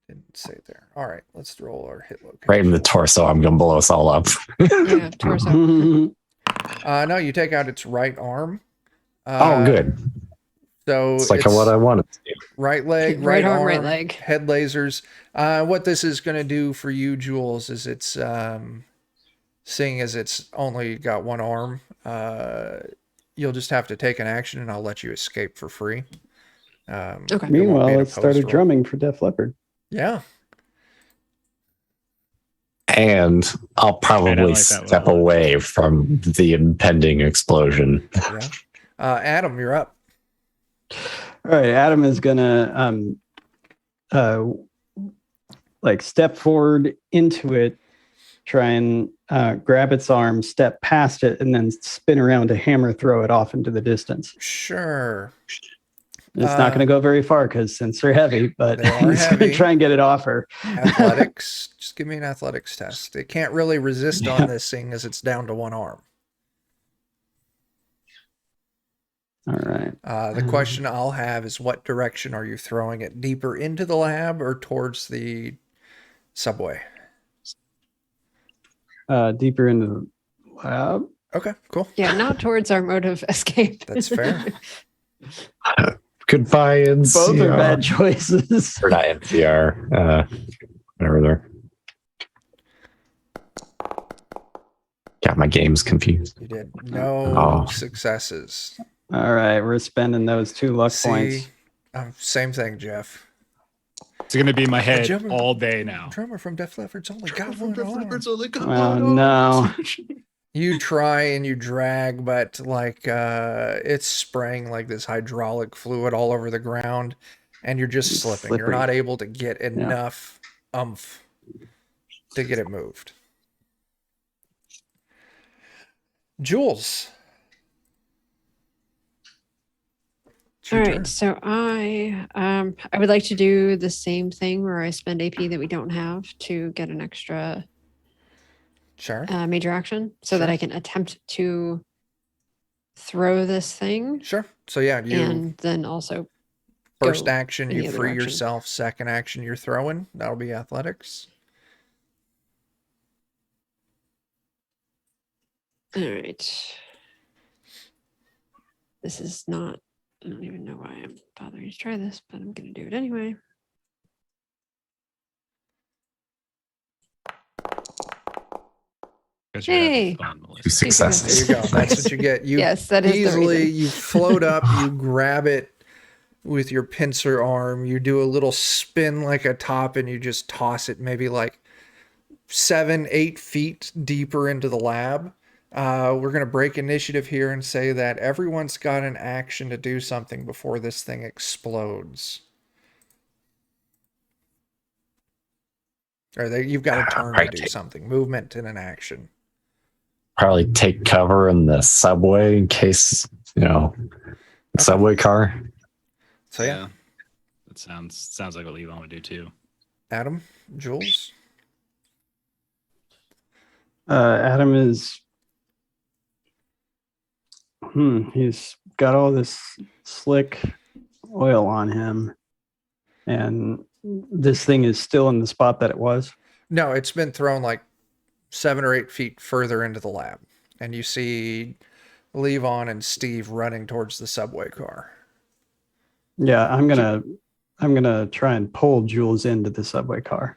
Didn't say there. All right, let's roll our hit location. Right in the torso. I'm going to blow us all up. Yeah, torso. No, you take out its right arm. Oh, good. So It's like what I wanted to do. right leg, Right right arm, arm, right leg. head lasers. What this is going to do for you, Jules, is it's seeing as it's only got one arm, you'll just have to take an action, and I'll let you escape for free. Okay. it won't Meanwhile, be an let's start a opposed roll. drumming for Def Leppard. Yeah. And I'll probably like that step one. away from the impending explosion. Yeah. Adam, you're up. All right, Adam is gonna like step forward into it, try and grab its arm, step past it, and then spin around to hammer throw it off into the distance. Sure. It's not going to go very far because since they're heavy, but They are he's going heavy. to try and get it off her. Athletics. Just give me an athletics test. It can't really resist Yeah. on this thing as it's down to one arm. All right. The question I'll have is, what direction are you throwing it? Deeper into the lab or towards the subway? Deeper into the lab. Okay, cool. Yeah, not towards our mode of escape. That's fair. Goodbye, NCR. Both are bad choices. Or not NCR. Whatever they're. Got my games confused. You did. No Oh. successes. All right, we're spending those 2 luck See, points. same thing, Jeff. It's gonna be in my head drummer- all day now. Drummer from Def Leppard's only got one arm. Oh no! You try and you drag, but like it's spraying like this hydraulic fluid all over the ground, and you're just It's slipping. You're slippery. not able to get enough oomph to get it moved. Jules. It's All your right, turn. so I would like to do the same thing where I spend AP that we don't have to get an extra Sure. major action, so that Sure. I can attempt to throw this thing, Sure. So yeah, you and then also first go action in you the other free direction. yourself. Second action you're throwing. That'll be athletics. All right. This is not. I don't even know why I'm bothering to try this, but I'm going to do it anyway. Because you're having Hey. fun, Melissa. Two successes. There you go. That's what you get. You Yes, that is the easily reason. you float up, you grab it with your pincer arm, you do a little spin like a top, and you just toss it maybe like 7-8 feet deeper into the lab. We're gonna break initiative here and say that everyone's got an action to do something before this thing explodes. Or you've got a turn to Right. do something. Movement and an action. Probably take cover in the subway in case, subway car. So yeah, That sounds like what Levon would do too. Adam, Jules. Adam is. He's got all this slick oil on him, and this thing is still in the spot that it was. No, it's been thrown like 7 or 8 feet further into the lab, and you see Levon and Steve running towards the subway car. Yeah, I'm gonna try and pull Jules into the subway car.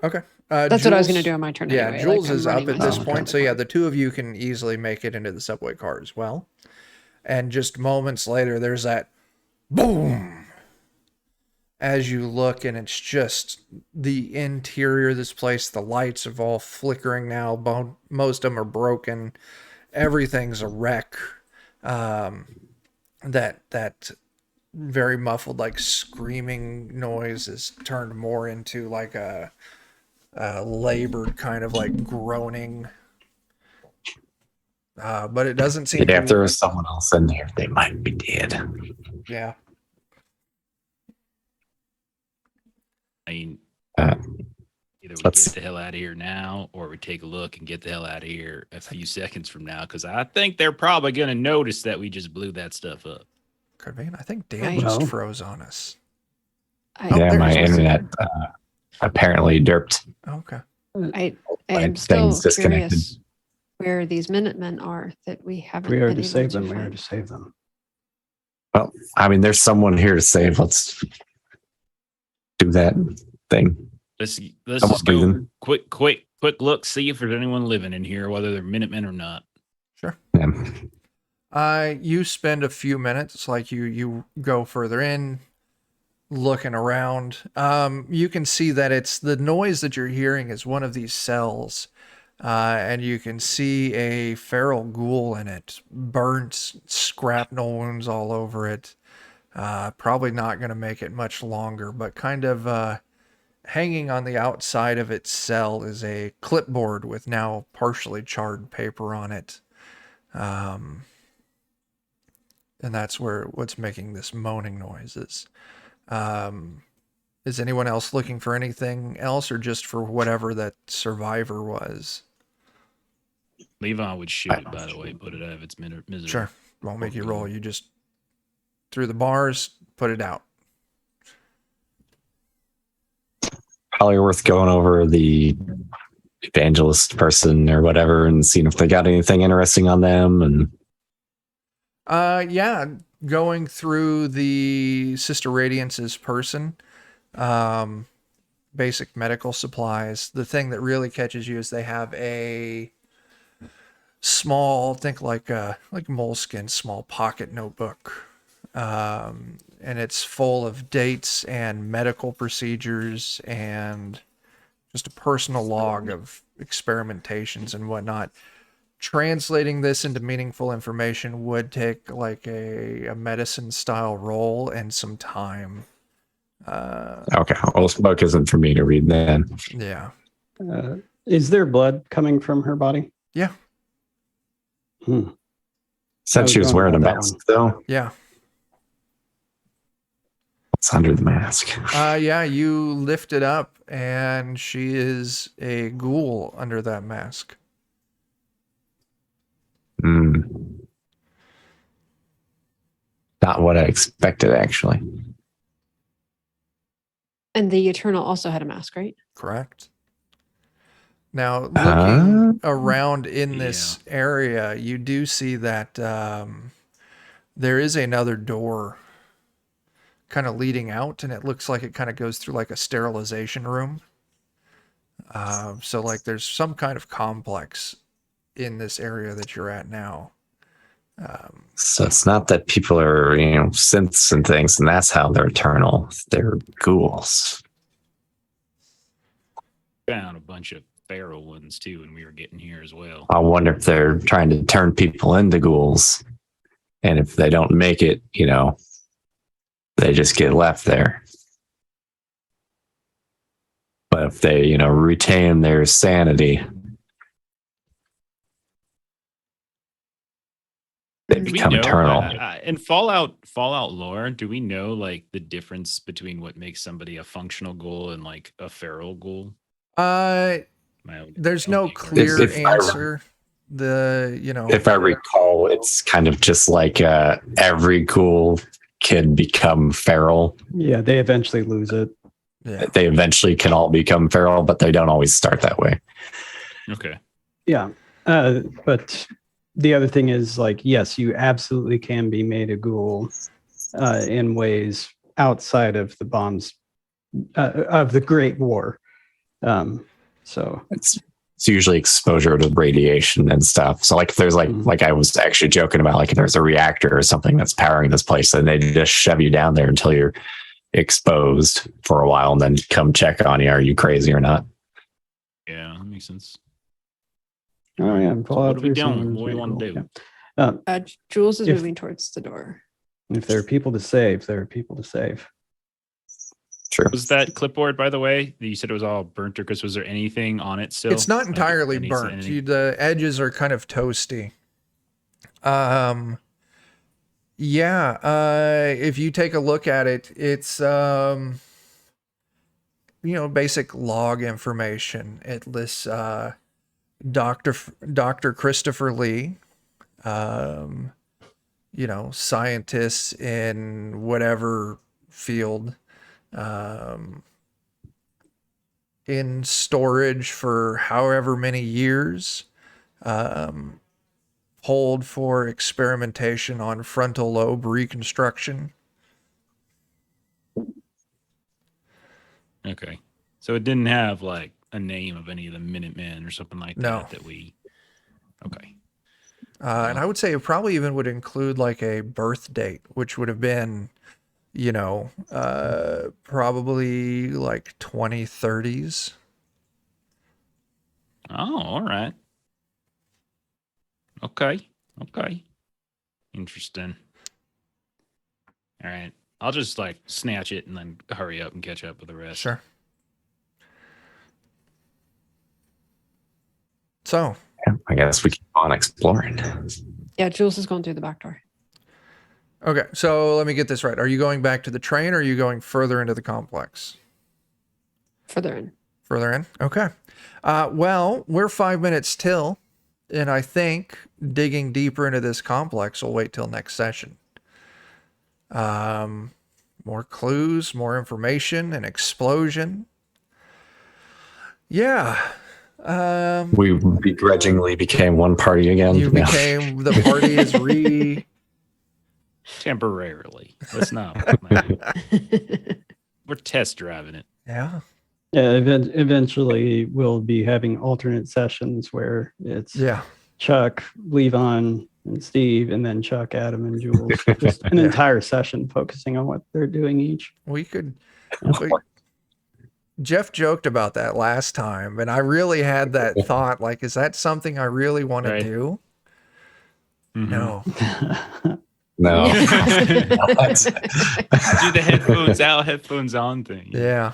Okay. That's what I was going to do on my turn Yeah, anyway. Jules I'm is up running at this myself point, into so the yeah, car. the two of you can easily make it into the subway car as well. And just moments later, there's that boom as you look, and it's just the interior of this place. The lights are all flickering now. Most of them are broken. Everything's a wreck. That very muffled, like screaming noise is turned more into like a labored kind of like groaning. But it doesn't seem Yeah, if to. there was someone else in there, they might be dead. Yeah. I mean, Uh, either we let's- get the hell out of here now, or we take a look and get the hell out of here a few seconds from now, because I think they're probably going to notice that we just blew that stuff up. Could be. I think Dan Right. just Well. froze on us. I, Oh, yeah, there my he is. internet apparently derped. Okay. I My am still thing's disconnected. curious where these Minutemen are that we haven't We are been to able save to them. We are find. to save them. Well, I mean, there's someone here to save. Let's do that thing. Let's Someone just go breathing. quick look, see if there's anyone living in here, whether they're Minutemen or not. Sure. Yeah. You spend a few minutes, like you go further in, looking around. You can see that it's the noise that you're hearing is one of these cells. And you can see a feral ghoul in it, burnt shrapnel wounds all over it. Probably not going to make it much longer, but kind of hanging on the outside of its cell is a clipboard with now partially charred paper on it. And that's what's making this moaning noises. Is anyone else looking for anything else, or just for whatever that survivor was? Levon would shoot it, by the way, put it out of its misery. Sure. Won't make you roll. You just through the bars, put it out. Probably worth going over the evangelist person or whatever and seeing if they got anything interesting on them. And Yeah, going through the Sister Radiance's person, basic medical supplies. The thing that really catches you is they have a small, think like moleskin, small pocket notebook. And it's full of dates and medical procedures and just a personal log of experimentations and whatnot. Translating this into meaningful information would take like a medicine style roll and some time. okay, well, this book isn't for me to read then. Yeah. Is there blood coming from her body? Yeah. Hmm. Said was she was wrong wearing a about that mask, one. though. Yeah. What's under the mask? Yeah, you lift it up, and she is a ghoul under that mask. Hmm. Not what I expected, actually. And the Eternal also had a mask, right? Correct. Now, looking Huh? around in this area, you do see that there is another door kind of leading out, and it looks like it kind of goes through like a sterilization room. So, like, there's some kind of complex in this area that you're at now. So it's not that people are, synths and things, and that's how they're eternal. They're ghouls. Found a bunch of feral ones too, and we were getting here as well. I wonder if they're trying to turn people into ghouls. And if they don't make it, they just get left there. But if they, retain their sanity, they Do we become know, eternal. in Fallout lore, do we know like the difference between what makes somebody a functional ghoul and like a feral ghoul? There's no clear If I- answer. If I recall, it's kind of just like every ghoul can become feral. Yeah, they eventually lose it. Yeah. They eventually can all become feral, but they don't always start that way. Okay. Yeah. But the other thing is, like, yes, you absolutely can be made a ghoul in ways outside of the bombs of the Great War. So It's usually exposure to radiation and stuff. So like if there's like I was actually joking about, like if there's a reactor or something that's powering this place, and they just shove you down there until you're exposed for a while and then come check on you. Are you crazy or not? Yeah, that makes sense. oh yeah, So Fallout what are we 3 doing? someone What do we was want made to a do? ghoul. Yeah. Jules is If- moving towards the door. If there are people to save, there are people to save. True. Was that clipboard, by the way? You said it was all burnt, or because was there anything on it still? It's not Like, entirely any- burnt. any- The edges are kind of toasty. Yeah. If you take a look at it, it's basic log information. It lists Dr. Christopher Lee, scientists in whatever field, in storage for however many years, hold for experimentation on frontal lobe reconstruction. Okay. So it didn't have like a name of any of the Minutemen or something like No. that we. Okay. And I would say it probably even would include like a birth date, which would have been, probably like 2030s. Oh, all right. Okay. Interesting. All right. I'll just like snatch it and then hurry up and catch up with the rest. Sure. So, Yeah, I guess we keep on exploring. Yeah, Jules is going through the back door. okay. So let me get this right. Are you going back to the train, or are you going further into the complex? Further in. Further in? Okay. Well, we're 5 minutes till, and I think digging deeper into this complex will wait till next session. More clues, more information, an explosion. Yeah. We begrudgingly became one party again. You Yeah. became, the party is Temporarily. Let's not. We're test driving it. yeah. Yeah, eventually we'll be having alternate sessions where it's Yeah. Chuck, Levon, and Steve, and then Chuck, Adam, and Jules. Just an entire session focusing on what they're doing each. We could. Jeff joked about that last time, and I really had that thought, like, is that something I really want to Right. do? Mhm. No. No. Do the headphones out, headphones on thing. Yeah.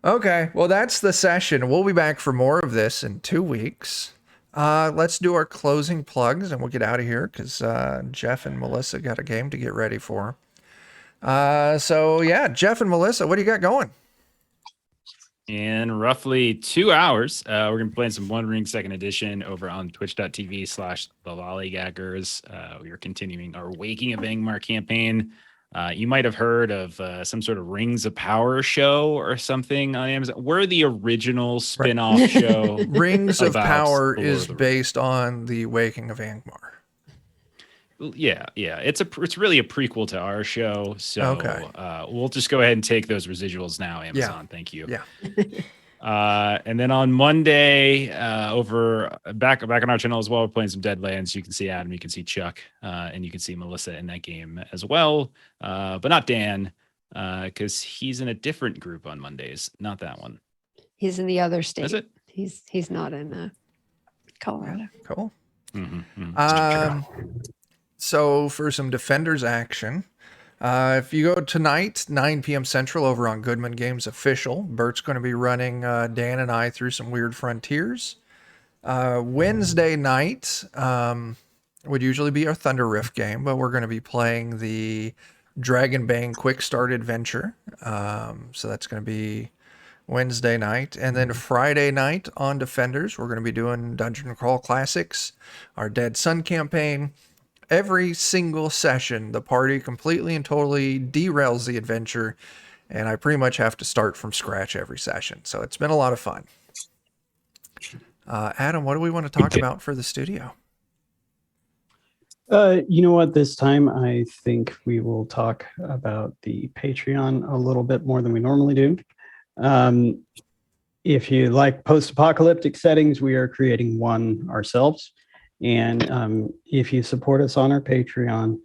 Okay. Well, that's the session. We'll be back for more of this in 2 weeks. Let's do our closing plugs and we'll get out of here because Jeff and Melissa got a game to get ready for. So yeah, Jeff and Melissa, what do you got going? In roughly 2 hours, we're going to be playing some One Ring Second Edition over on twitch.tv/the Lollygaggers. We are continuing our Waking of Angmar campaign. You might have heard of some sort of Rings of Power show or something on Amazon. We're the original spin-off show. Rings of about Power the Lord is of the based on the Waking of Angmar. Yeah. It's really a prequel to our show. So Okay. we'll just go ahead and take those residuals now, Amazon. Thank you. Yeah. And then on Monday, over back on our channel as well, we're playing some Deadlands. You can see Adam, you can see Chuck, and you can see Melissa in that game as well. But not Dan, because he's in a different group on Mondays. Not that one. He's in the other state. Is it? He's not in Colorado. Cool. Mm-hmm. So for some Defenders action, if you go tonight, 9 p.m. Central over on Goodman Games Official, Bert's going to be running Dan and I through some weird frontiers. Wednesday night would usually be our Thunder Rift game, but we're going to be playing the Dragon Bane Quick Start Adventure. So that's going to be Wednesday night. And then Friday night on Defenders, we're going to be doing Dungeon Crawl Classics, our Dead Sun campaign. Every single session, the party completely and totally derails the adventure, and I pretty much have to start from scratch every session. So it's been a lot of fun. Adam, what do we want to talk about for the studio? You know what? This time I think we will talk about the Patreon a little bit more than we normally do. If you like post-apocalyptic settings, we are creating one ourselves. And if you support us on our Patreon,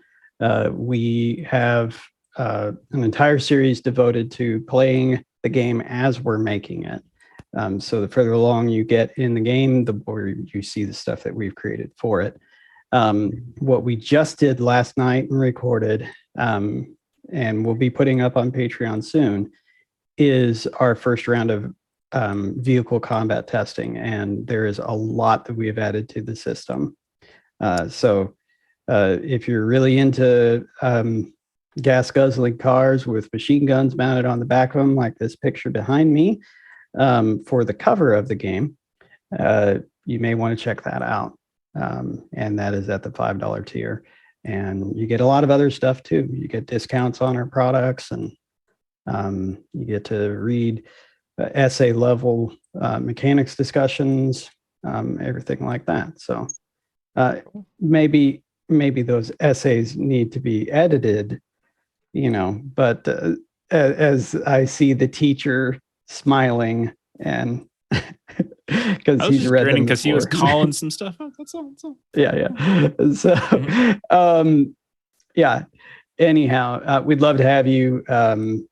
we have an entire series devoted to playing the game as we're making it. So the further along you get in the game, the more you see the stuff that we've created for it. What we just did last night and recorded, and we'll be putting up on Patreon soon, is our first round of vehicle combat testing, and there is a lot that we have added to the system. So if you're really into gas guzzling cars with machine guns mounted on the back of them, like this picture behind me, for the cover of the game, you may want to check that out. And that is at the $5 tier. And you get a lot of other stuff too. You get discounts on our products, and you get to read essay level mechanics discussions, everything like that. So maybe those essays need to be edited, but as I see the teacher smiling, and because he's read them because he was calling some stuff out. That's all. Yeah. So yeah, anyhow, we'd love to have you, and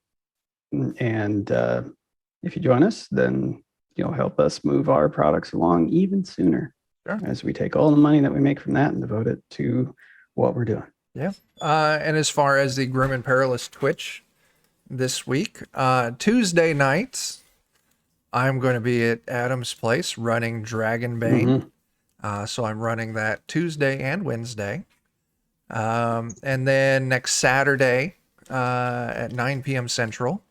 if you join us, then you'll help us move our products along even sooner. Sure. As we take all the money that we make from that and devote it to what we're doing. Yeah. And as far as the Grim and Perilous Twitch this week, Tuesday nights, I'm going to be at Adam's place running Dragon Bane. So I'm running that Tuesday and Wednesday. And then next Saturday at 9 p.m. Central,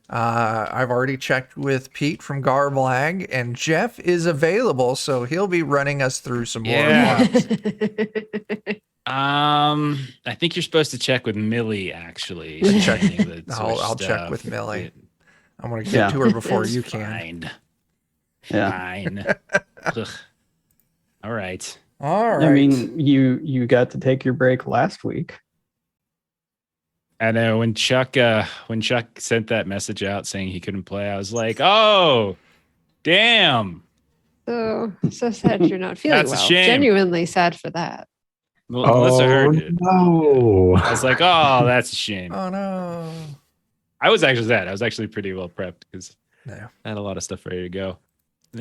I've already checked with Pete from Garblag, and Jeff is available, so he'll be running us through some more. I think you're supposed to check with Millie, actually. I'll check with Millie. I'm going to get to her before you can. Fine. All right. I mean, you got to take your break last week. I know when Chuck sent that message out saying he couldn't play, I was like, oh, damn. So sad you're not feeling That's a well. shame. Genuinely sad for that. Melissa heard it. No. I was like, oh, that's a shame. Oh, no. I was actually sad. I was actually pretty well prepped because Yeah. I had a lot of stuff ready to go.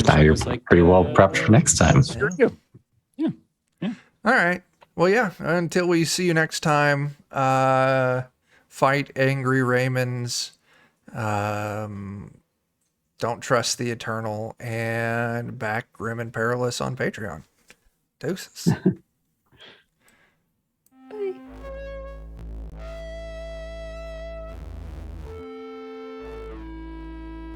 Now you're pretty well prepped for next time. Yeah. All right. Well, yeah. Until we see you next time, fight angry Raymonds. Don't Trust the Eternal, and back Grim and Perilous on Patreon. Deuces.